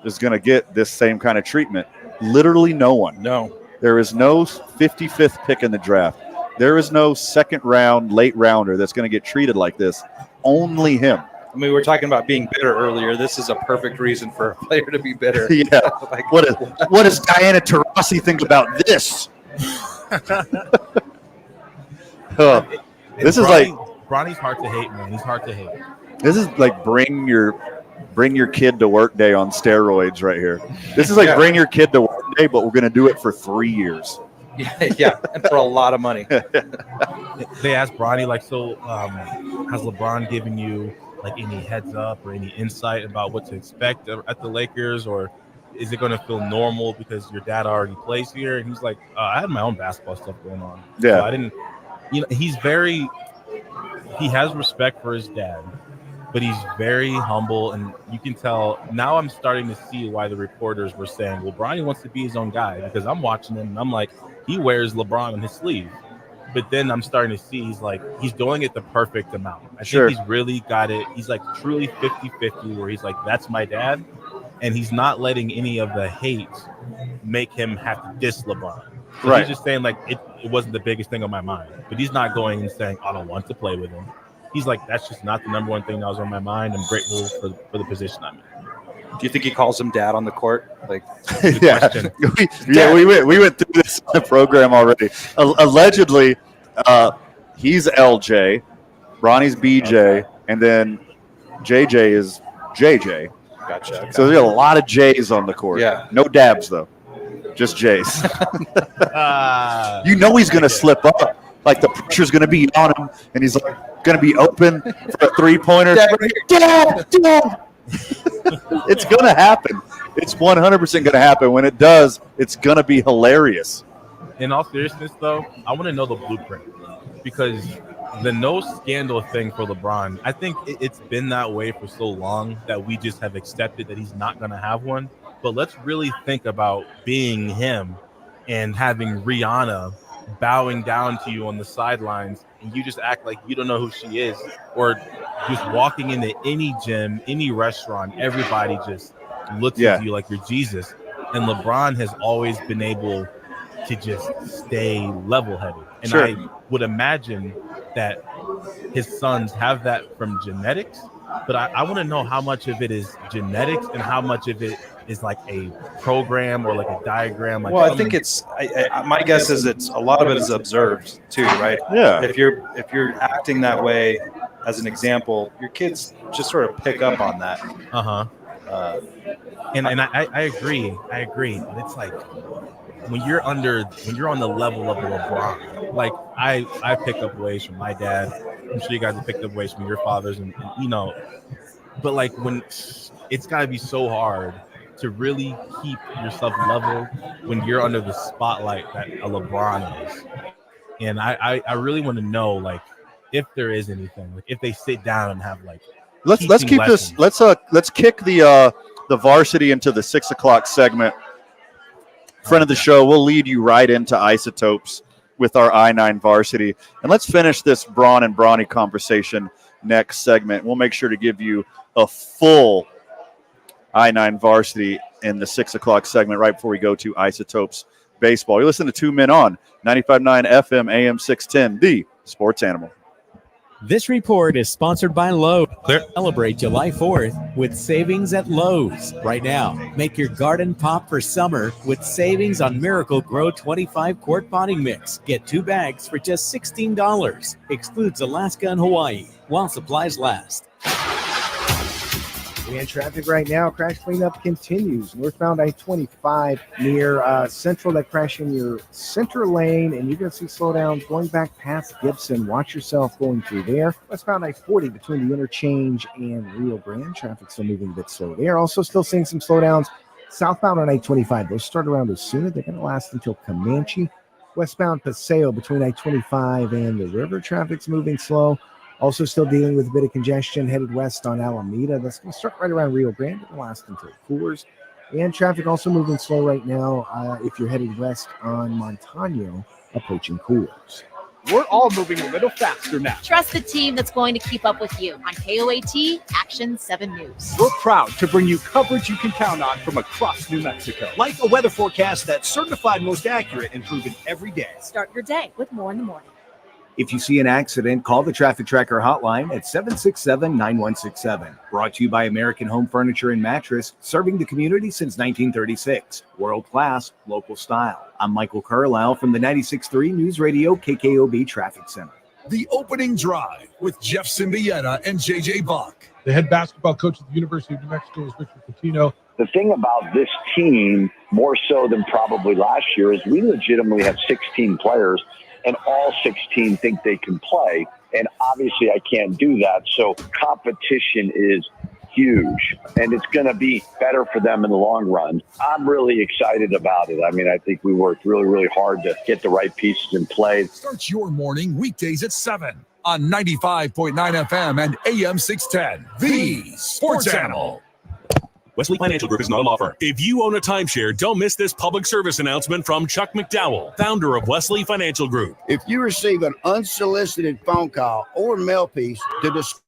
is going to get this same kind of treatment? Literally no one. No. There is no 55th pick in the draft. There is no second round, late rounder that's going to get treated like this. Only him. I mean, we were talking about being bitter earlier. This is a perfect reason for a player to be bitter. Yeah. Like, what does Diana Taurasi think about this? This is like Bronny's hard to hate, man. He's hard to hate. This is like bring your kid to work day on steroids right here. This is like bring your kid to work day, but we're going to do it for 3 years. Yeah, and for a lot of money. They asked Bronny, like, so has LeBron given you like any heads up or any insight about what to expect at the Lakers, or is it going to feel normal because your dad already plays here? And he's like, I had my own basketball stuff going on. Yeah. So I didn't, he has respect for his dad, but he's very humble, and you can tell now. I'm starting to see why the reporters were saying, well, Bronny wants to be his own guy, because I'm watching him and I'm like, he wears LeBron on his sleeve. But then I'm starting to see he's doing it the perfect amount. I think he's really got it. He's like truly 50-50, where he's like, that's my dad. And he's not letting any of the hate make him have to diss LeBron. So he's just saying, like, it wasn't the biggest thing on my mind. But he's not going and saying, I don't want to play with him. He's like, that's just not the number one thing that was on my mind. I'm grateful for the position I'm in. Do you think he calls him dad on the court? Like, we went through this on the program already. Allegedly, he's LJ, Bronny's BJ, and then JJ is JJ. Gotcha. Okay. So there's a lot of J's on the court. Yeah. No dabs though, just J's. He's going to slip up. Like the pressure's going to be on him, and he's like going to be open for a 3-pointer. Dad. It's going to happen. It's 100% going to happen. When it does, it's going to be hilarious. In all seriousness, though, I want to know the blueprint, because the no scandal thing for LeBron, I think it's been that way for so long that we just have accepted that he's not going to have one. But let's really think about being him and having Rihanna bowing down to you on the sidelines, and you just act like you don't know who she is, or just walking into any gym, any restaurant, everybody just looks at you like you're Jesus. And LeBron has always been able to just stay level-headed. And I would imagine that his sons have that from genetics, but I want to know how much of it is genetics and how much of it is like a program or like a diagram. Like, well, I think it's my guess is it's a lot of it is observed too, right? Yeah. If you're acting that way as an example, your kids just sort of pick up on that. And I agree. But it's like when you're on the level of LeBron, like I pick up ways from my dad. I'm sure you guys have picked up ways from your fathers, and but like when it's got to be so hard to really keep yourself level when you're under the spotlight that a LeBron is. And I really want to know, like, if there is anything, like if they sit down and have like let's keep lessons. Let's kick the varsity into the 6 o'clock segment. Friend of the show, we'll lead you right into Isotopes with our I-9 varsity. And let's finish this Braun and Bronny conversation next segment. We'll make sure to give you a full I-9 varsity in the 6 o'clock segment right before we go to Isotopes Baseball. You listen to Two Men On 95.9 FM AM 610, the sports animal. This report is sponsored by Lowe's. Celebrate July 4th with savings at Lowe's. Right now, make your garden pop for summer with savings on Miracle Grow 25 quart potting mix. Get 2 bags for just $16. Excludes Alaska and Hawaii while supplies last. We in traffic right now. Crash cleanup continues. Northbound I-25 near Central. That crash in your center lane, and you're going to see slowdowns going back past Gibson. Watch yourself going through there. Westbound I-40 between the interchange and Rio Grande. Traffic still moving a bit slow there. Also still seeing some slowdowns southbound on I-25. Those start around as soon as they're going to last until Comanche. Westbound Paseo between I-25 and the river. Traffic's moving slow. Also still dealing with a bit of congestion headed west on Alameda. That's going to start right around Rio Grande and last until Coors. And traffic also moving slow right now if you're headed west on Montano approaching Coors. We're all moving a little faster now. Trust the team that's going to keep up with you on KOAT Action 7 News. We're proud to bring you coverage you can count on from across New Mexico. Like a weather forecast that's certified most accurate and proven every day. Start your day with More in the Morning. If you see an accident, call the Traffic Tracker hotline at 767-9167. Brought to you by American Home Furniture and Mattress, serving the community since 1936. World class, local style. I'm Michael Carlisle from the 96.3 News Radio KKOB Traffic Center. The opening drive with Jeff Symbieta and JJ Buck. The head basketball coach at the University of New Mexico is Richard Pitino. The thing about this team, more so than probably last year, is we legitimately have 16 players, and all 16 think they can play. And obviously I can't do that. So competition is huge, and it's going to be better for them in the long run. I'm really excited about it. I mean, I think we worked really, really hard to get the right pieces in play. Start your morning weekdays at 7 on 95.9 FM and AM 610. The Sports Animal. Wesley Financial Group is not a law firm. If you own a timeshare, don't miss this public service announcement from Chuck McDowell, founder of Wesley Financial Group. If you receive an unsolicited phone call or mail piece to discuss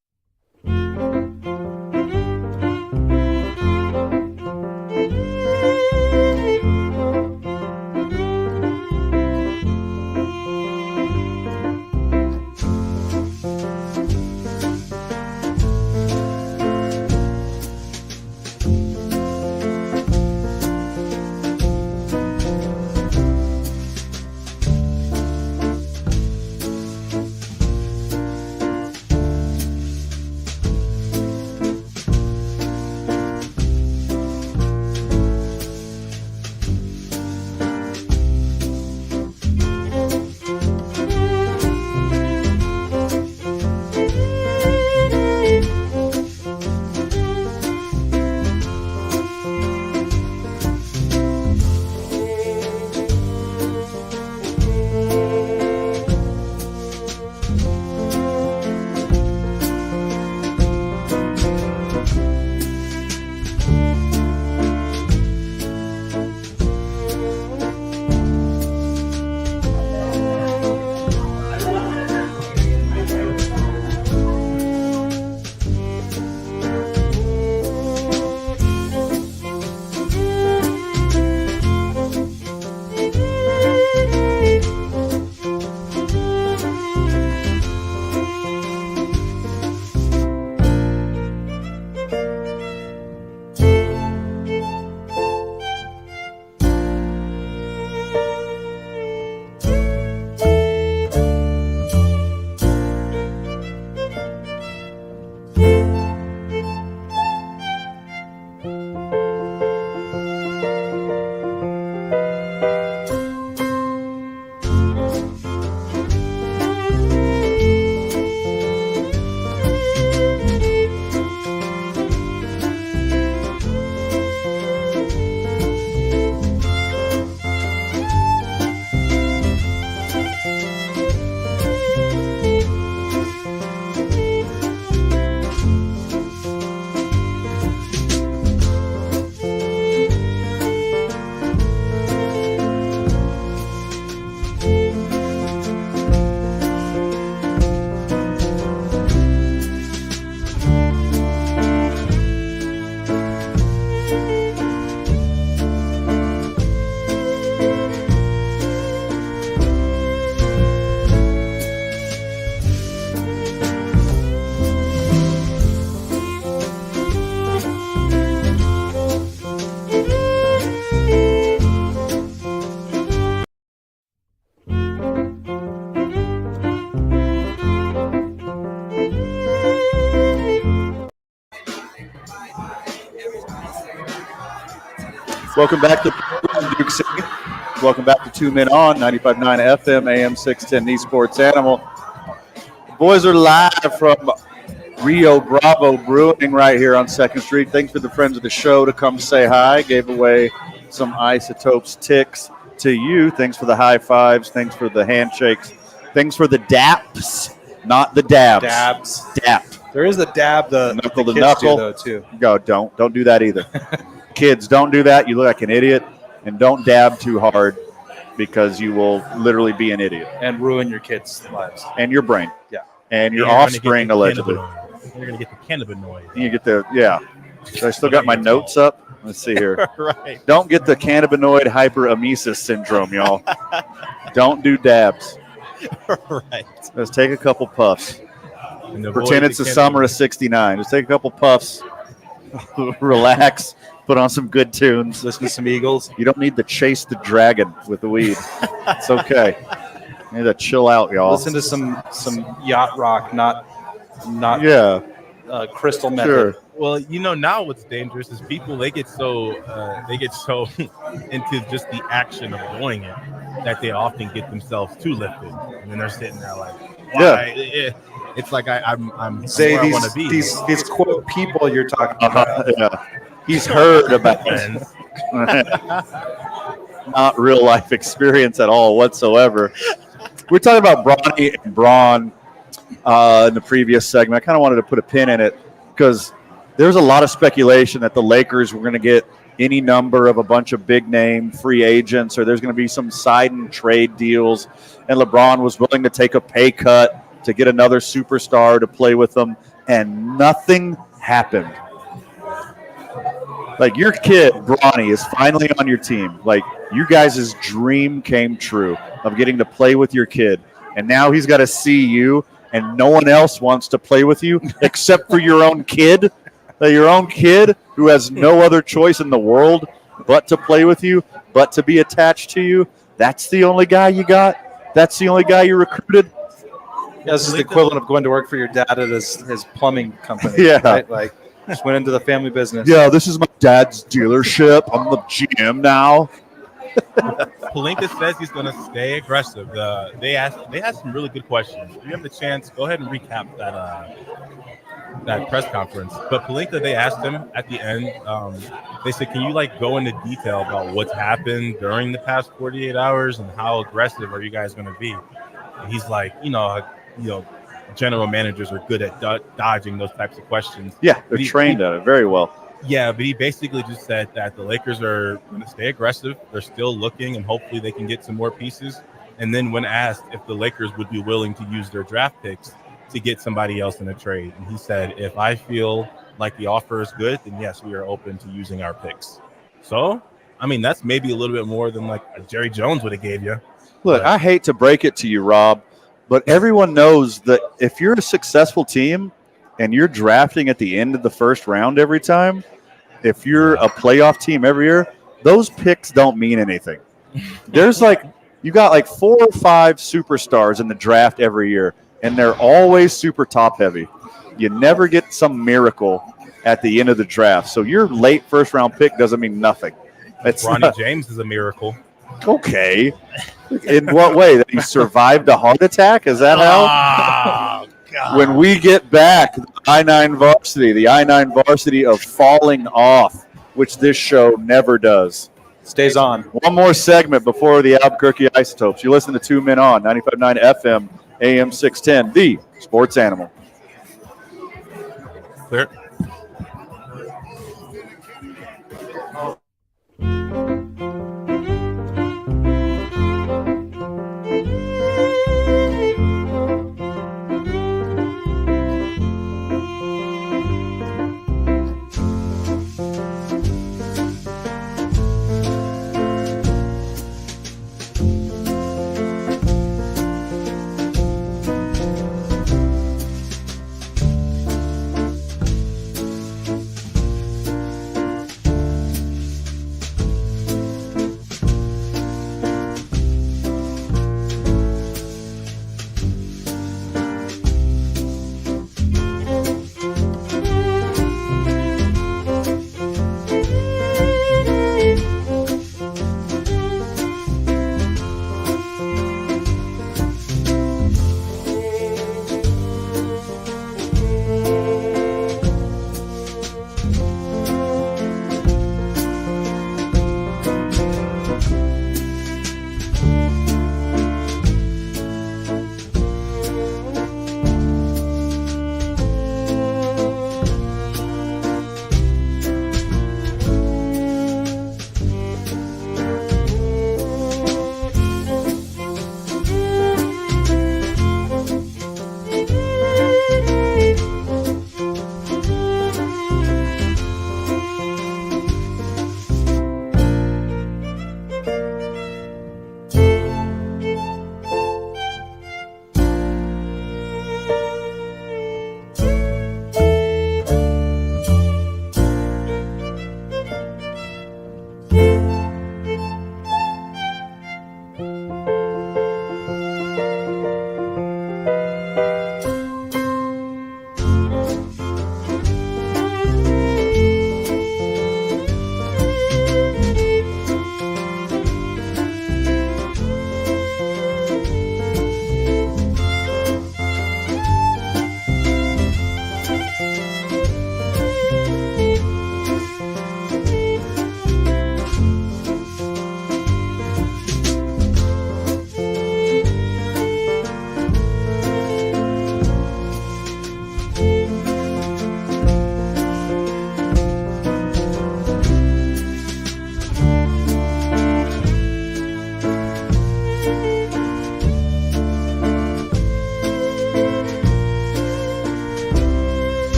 Welcome back to Duke City. Welcome back to 2 Men On, 95.9 FM, AM 610, the Sports Animal. The boys are live from Rio Bravo Brewing right here on 2nd Street. Thanks for the friends of the show to come say hi. Gave away some Isotopes ticks to you. Thanks for the high fives. Thanks for the handshakes. Thanks for the daps, not the dabs. Dabs. Dap. There is the dab, the knuckle the to kids knuckle. do, though, too. Go, don't do that either. Kids, don't do that. You look like an idiot. And don't dab too hard because you will literally be an idiot. And ruin your kids' lives. And your brain. Yeah. And your You're gonna offspring, get the allegedly. You're going to get the cannabinoid. You get the, yeah. So I still got my notes up. Let's see here. Right. Don't get the cannabinoid hyperemesis syndrome, y'all. Don't do dabs. Right. Let's take a couple puffs. And avoid Pretend it's the summer of '69. Just take a couple puffs. Relax. Put on some good tunes. Listen to some Eagles. You don't need to chase the dragon with the weed. It's okay. You need to chill out, y'all. Listen to some yacht rock, not crystal method. Sure. Well, now what's dangerous is people they get so into just the action of doing it that they often get themselves too lifted, and then they're sitting there like, why? Yeah. It's like I'm Say where I want to be. these quote people you're talking about. Yeah. He's heard about it. Not real life experience at all whatsoever. We're talking about Bronny and Braun in the previous segment. I kind of wanted to put a pin in it because there's a lot of speculation that the Lakers were going to get any number of a bunch of big name free agents, or there's going to be some side and trade deals, and LeBron was willing to take a pay cut to get another superstar to play with them, and nothing happened. Like, your kid, Bronny, is finally on your team. Like, you guys' dream came true of getting to play with your kid, and now he's got to see you, and no one else wants to play with you except for your own kid. Your own kid who has no other choice in the world but to play with you, but to be attached to you. That's the only guy you got? That's the only guy you recruited? Yeah, this is the equivalent of going to work for your dad at his plumbing company. Yeah. Right? Like, just went into the family business. Yeah, this is my dad's dealership. I'm the GM now. Pelinka says he's going to stay aggressive. They asked some really good questions. If you have the chance, go ahead and recap that press conference. But Pelinka, they asked him at the end. They said, "Can you go into detail about what's happened during the past 48 hours and how aggressive are you guys going to be?" And he's like, general managers are good at dodging those types of questions. Yeah, they're trained at it very well. Yeah, but he basically just said that the Lakers are going to stay aggressive. They're still looking, and hopefully they can get some more pieces. And then when asked if the Lakers would be willing to use their draft picks to get somebody else in a trade, and he said, "If I feel like the offer is good, then yes, we are open to using our picks." So, that's maybe a little bit more than a Jerry Jones would have gave you. Look, I hate to break it to you, Rob, but everyone knows that if you're a successful team and you're drafting at the end of the first round every time, if you're a playoff team every year, those picks don't mean anything. There's you got 4 or 5 superstars in the draft every year, and they're always super top heavy. You never get some miracle at the end of the draft. So your late first round pick doesn't mean nothing. Bronny James is a miracle. Okay. In what way? That he survived a heart attack? Is that how? God. When we get back, the I-9 varsity of falling off, which this show never does. Stays on. One more segment before the Albuquerque Isotopes. You listen to 2 Men On, 95.9 FM, AM 610, the Sports Animal. Clear.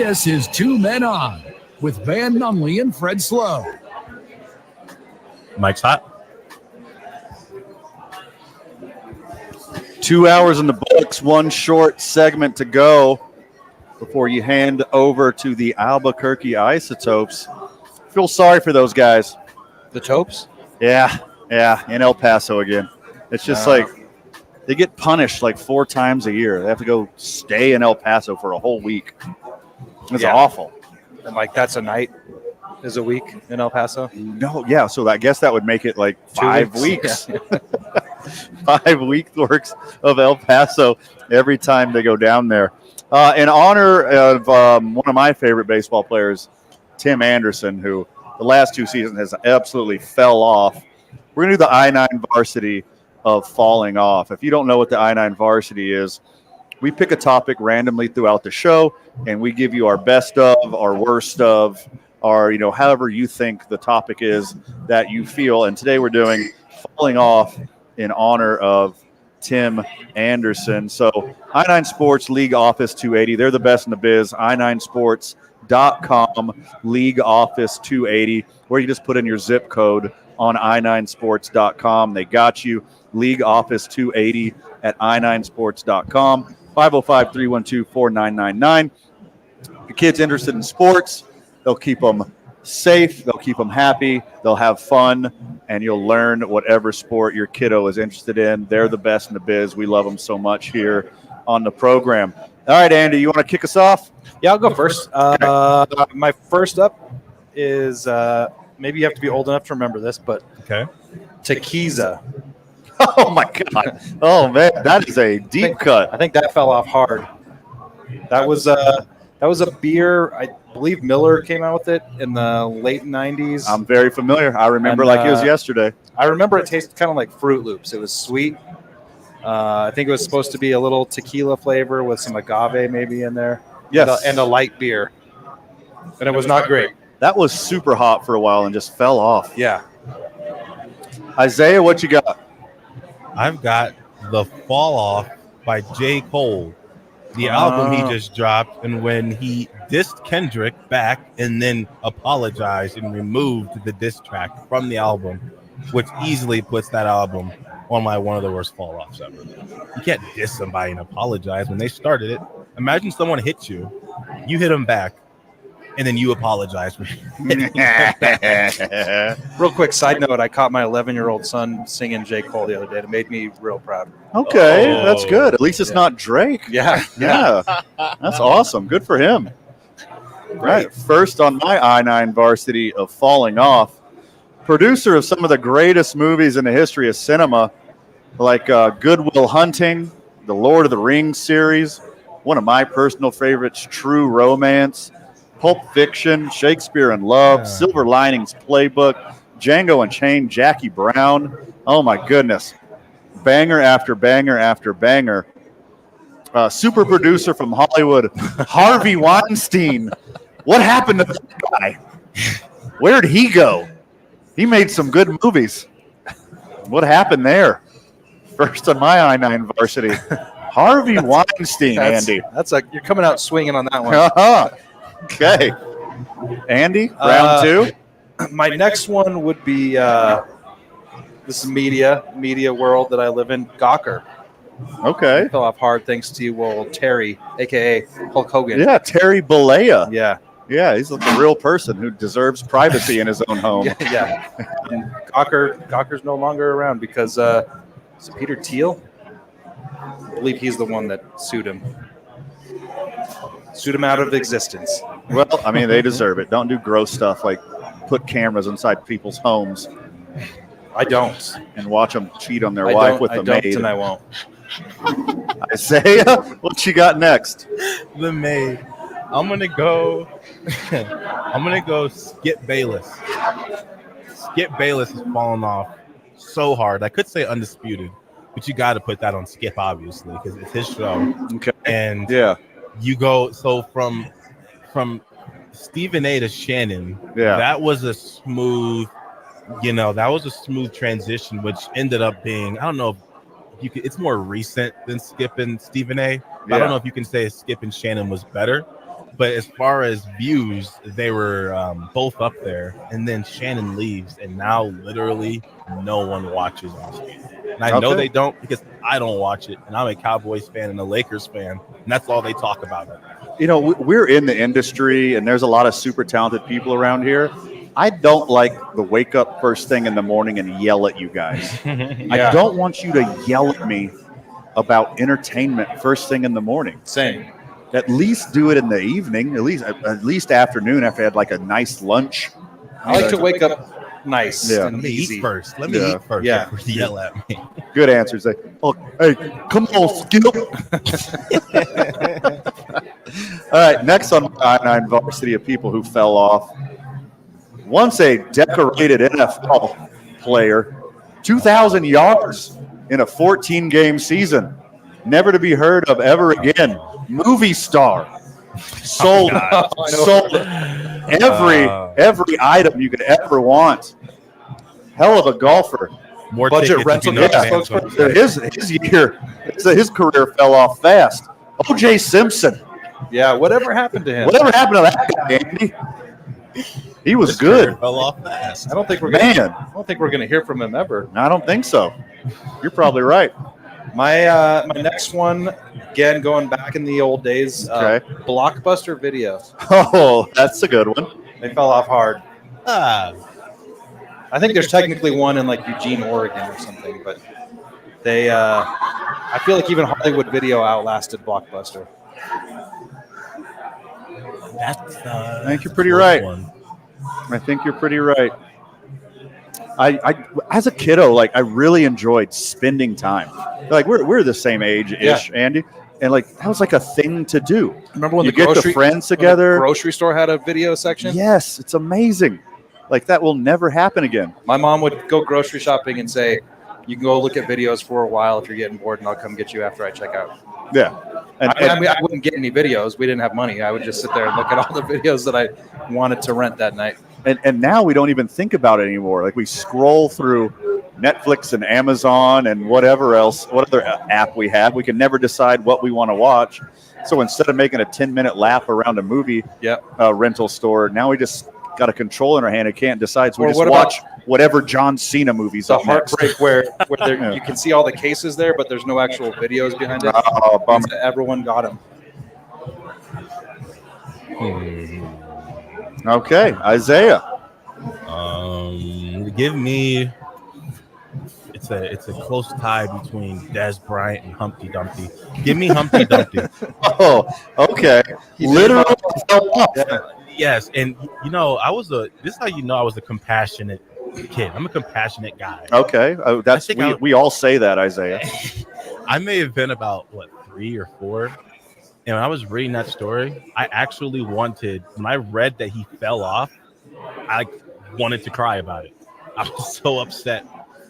This is Two Men On with Van Nunley and Fred Slow. Mike's hot. 2 hours in the books, one short segment to go before you hand over to the Albuquerque Isotopes. Feel sorry for those guys. The Topes? Yeah, in El Paso again. It's just like they get punished like 4 times a year. They have to go stay in El Paso for a whole week. It's awful. And like that's a night is a week in El Paso? No, yeah. So I guess that would make it like 5 weeks. Yeah. 5 week works of El Paso every time they go down there. In honor of one of my favorite baseball players, Tim Anderson, who the last 2 seasons has absolutely fell off. We're going to do the I-9 varsity of falling off. If you don't know what the I-9 varsity is, we pick a topic randomly throughout the show, and we give you our best of, our worst of, or, however you think the topic is that you feel. And today we're doing falling off in honor of Tim Anderson. So I9 Sports League Office 280, they're the best in the biz. i9sports.com League Office 280, where you just put in your zip code on i9sports.com. They got you. League Office 280 at i9sports.com. 505-312-4999. Your kids interested in sports, they'll keep them safe, they'll keep them happy, they'll have fun, and you'll learn whatever sport your kiddo is interested in. They're the best in the biz. We love them so much here on the program. All right, Andy, you want to kick us off? Yeah, I'll go first. My first up is maybe you have to be old enough to remember this, but Tequiza. Oh, my God. Oh, man, that is a deep cut. I think that fell off hard. That was a beer, I believe Miller came out with it in the late 90s. I'm very familiar. I remember like it was yesterday. I remember it tasted kind of like Fruit Loops. It was sweet. I think it was supposed to be a little tequila flavor with some agave maybe in there. Yes. And a light beer. And it was not great. That was super hot for a while and just fell off. Yeah. Isaiah, what you got? I've got The Fall Off by J. Cole. The album he just dropped, and when he dissed Kendrick back and then apologized and removed the diss track from the album, which easily puts that album on one of the worst fall-offs ever. You can't diss somebody and apologize when they started it. Imagine someone hits you, you hit them back, and then you apologize for hitting them back. Real quick side note, I caught my 11-year-old son singing J. Cole the other day. It made me real proud. Okay, that's good. At least it's not Drake. Yeah. That's awesome. Good for him. Right. First on my I-9 varsity of falling off, producer of some of the greatest movies in the history of cinema, like Good Will Hunting, the Lord of the Rings series, one of my personal favorites, True Romance, Pulp Fiction, Shakespeare in Love, Silver Linings Playbook, Django Unchained, Jackie Brown. Oh, my goodness. Banger after banger after banger. Super producer from Hollywood, Harvey Weinstein. What happened to that guy? Where did he go? He made some good movies. What happened there? First on my I-9 varsity, Harvey Weinstein, Andy. You're coming out swinging on that one. Okay. Andy, round two. My next one would be this is media world that I live in, Gawker. Okay. Fell off hard thanks to Terry, a.k.a. Hulk Hogan. Yeah, Terry Bollea. Yeah. Yeah, he's like a real person who deserves privacy in his own home. Yeah. And Gawker's no longer around because is it Peter Thiel? I believe he's the one that sued him. Sued him out of existence. Well, I mean, they deserve it. Don't do gross stuff like put cameras inside people's homes. I don't. And watch them cheat on their wife with the maid. And I won't. Isaiah, what you got next? The maid. I'm gonna go Skip Bayless. Skip Bayless has fallen off so hard. I could say undisputed, but you got to put that on Skip, obviously, because it's his show. Okay. And you go from Stephen A to Shannon. Yeah. That was a smooth transition, which ended up being, I don't know if it's more recent than Skip and Stephen A. But I don't know if you can say Skip and Shannon was better. But as far as views, they were both up there. And then Shannon leaves, and now literally no one watches All State. And I know they don't because I don't watch it, and I'm a Cowboys fan and a Lakers fan, and that's all they talk about. You know, we're in the industry, and there's a lot of super talented people around here. I don't like the wake up first thing in the morning and yell at you guys. I don't want you to yell at me about entertainment first thing in the morning. Same. At least do it in the evening, at least afternoon after I had like a nice lunch. I like to wake up nice Yeah. and Let me easy. eat first. Let me eat first before you yell at me. Good answers. Hey, come on, Skip. All right, next on I-9 varsity of people who fell off. Once a decorated NFL player, 2,000 yards in a 14-game season, never to be heard of ever again. Movie star. Sold every item you could ever want. Hell of a golfer. More budget rental. His career fell off fast. O.J. Simpson. Yeah, whatever happened to him? Whatever happened to that guy, Andy? He was good. Fell off fast. I don't think we're gonna hear from him ever. I don't think so. You're probably right. My next one, again, going back in the old days, Blockbuster Video. Oh, that's a good one. They fell off hard. I think there's technically one in like Eugene, Oregon or something, but they, I feel like even Hollywood Video outlasted Blockbuster. I think you're pretty right. I think you're pretty right. I as a kiddo, I really enjoyed spending time. Like we're the same age-ish, Andy, and that was like a thing to do. Remember when you get the friends together? The grocery store had a video section. Yes, it's amazing. Like that will never happen again. My mom would go grocery shopping and say, "You can go look at videos for a while if you're getting bored, and I'll come get you after I check out." Yeah. I mean, I wouldn't get any videos. We didn't have money. I would just sit there and look at all the videos that I wanted to rent that night. And now we don't even think about it anymore. Like we scroll through Netflix and Amazon and whatever else, what other app we have. We can never decide what we want to watch. So instead of making a 10-minute lap around a movie rental store, now we just got a control in our hand and can't decide. So we just watch whatever John Cena movies. The heartbreak where you can see all the cases there, but there's no actual videos behind it. Oh, bummer. Everyone got them. Okay, Isaiah. Give me. It's a close tie between Dez Bryant and Humpty Dumpty. Give me Humpty Dumpty. Oh, okay. Literally fell off. Yes, and this is how you know I was a compassionate kid. I'm a compassionate guy. Okay, we all say that, Isaiah. I may have been about 3 or 4. And when I was reading that story, I actually wanted, when I read that he fell off, I wanted to cry about it. I was so upset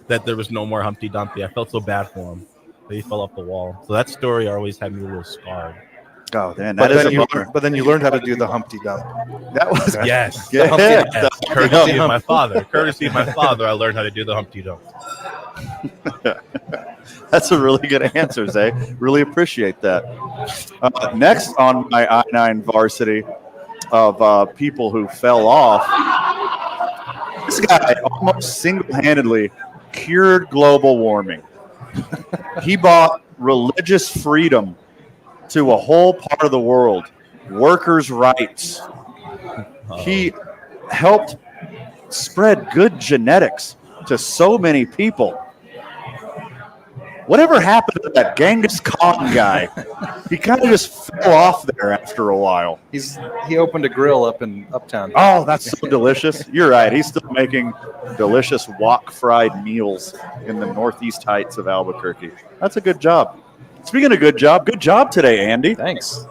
that there was no more Humpty Dumpty. I felt so bad for him that he fell off the wall. So that story always had me a little scarred. Oh, man, but then you learned how to do the Humpty Dump. That was yes. Yeah. Yes. Courtesy of my father. Courtesy of my father, I learned how to do the Humpty Dump. That's a really good answer, Zay. Really appreciate that. Next on my I-9 varsity of people who fell off, this guy almost single-handedly cured global warming. He brought religious freedom to a whole part of the world, workers' rights. He helped spread good genetics to so many people. Whatever happened to that Genghis Khan guy? He kind of just fell off there after a while. He opened a grill up in Uptown. Oh, that's so delicious. You're right. He's still making delicious wok fried meals in the northeast heights of Albuquerque. That's a good job. Speaking of good job today, Andy. Thanks.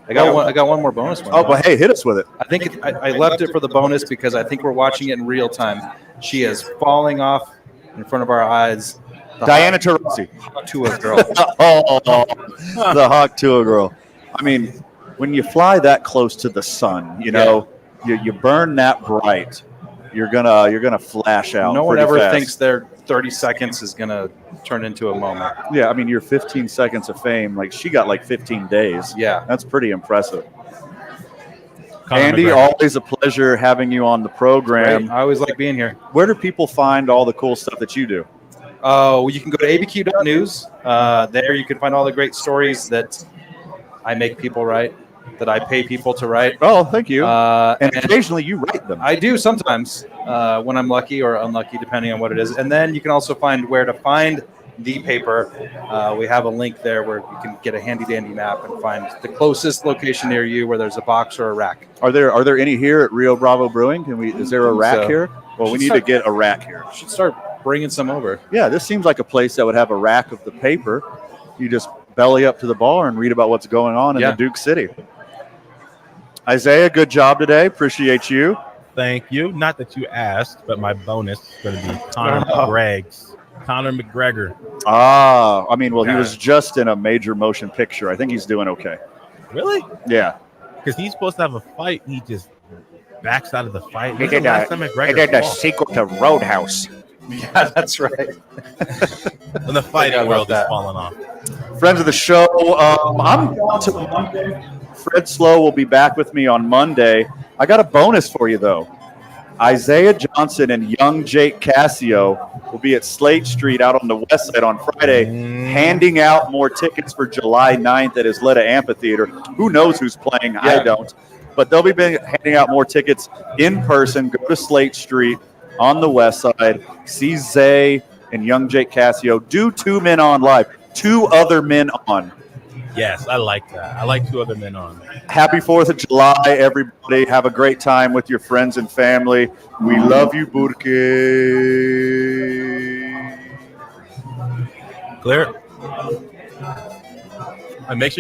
I got one more bonus one. Oh, but hey, hit us with it. I think I left it for the bonus because I think we're watching it in real time. She is falling off in front of our eyes. Diana Taurasi. Tua girl. The Hawk Tua girl. I mean, when you fly that close to the sun, you burn that bright. You're gonna flash out. No one ever fast. thinks their 30 seconds is gonna turn into a moment. Yeah, I mean, your 15 seconds of fame, she got 15 days. Yeah, that's pretty impressive. Andy, McGregor. always a pleasure having you on the program. Great. I always like being here. Where do people find all the cool stuff that you do? You can go to abq.news. There you can find all the great stories that I make people write, that I pay people to write. Oh, thank you. And And occasionally you write them. I do sometimes when I'm lucky or unlucky, depending on what it is. And then you can also find where to find the paper. We have a link there where you can get a handy-dandy map and find the closest location near you where there's a box or a rack. Are there any here at Rio Bravo Brewing? Is there a rack So, here? Well, we need to get a rack here. Should start bringing some over. Yeah, this seems like a place that would have a rack of the paper. You just belly up to the bar and read about what's going on in the Duke City. Isaiah, good job today. Appreciate you. Thank you. Not that you asked, but my bonus is going to be Conor McGregor. He was just in a major motion picture. I think he's doing okay. Really? Yeah. Because he's supposed to have a fight. He just backs out of the fight. He did a sequel to Roadhouse. Yeah, that's right. When the fighting world is falling off. Friends of the show, I'm going to Monday. Fred Slow will be back with me on Monday. I got a bonus for you, though. Isaiah Johnson and young Jake Cassio will be at Slate Street out on the west side on Friday, handing out more tickets for July 9th at Isleta Amphitheater. Who knows who's playing? Yeah. I don't. But they'll be handing out more tickets in person. Go to Slate Street on the west side. See Zay and young Jake Cassio. Do Two Men On live. Two Other Men On. Yes, I like that. I like Two Other Men On. Happy 4th of July, everybody. Have a great time with your friends and family. We love you, Burke. Clear. And make sure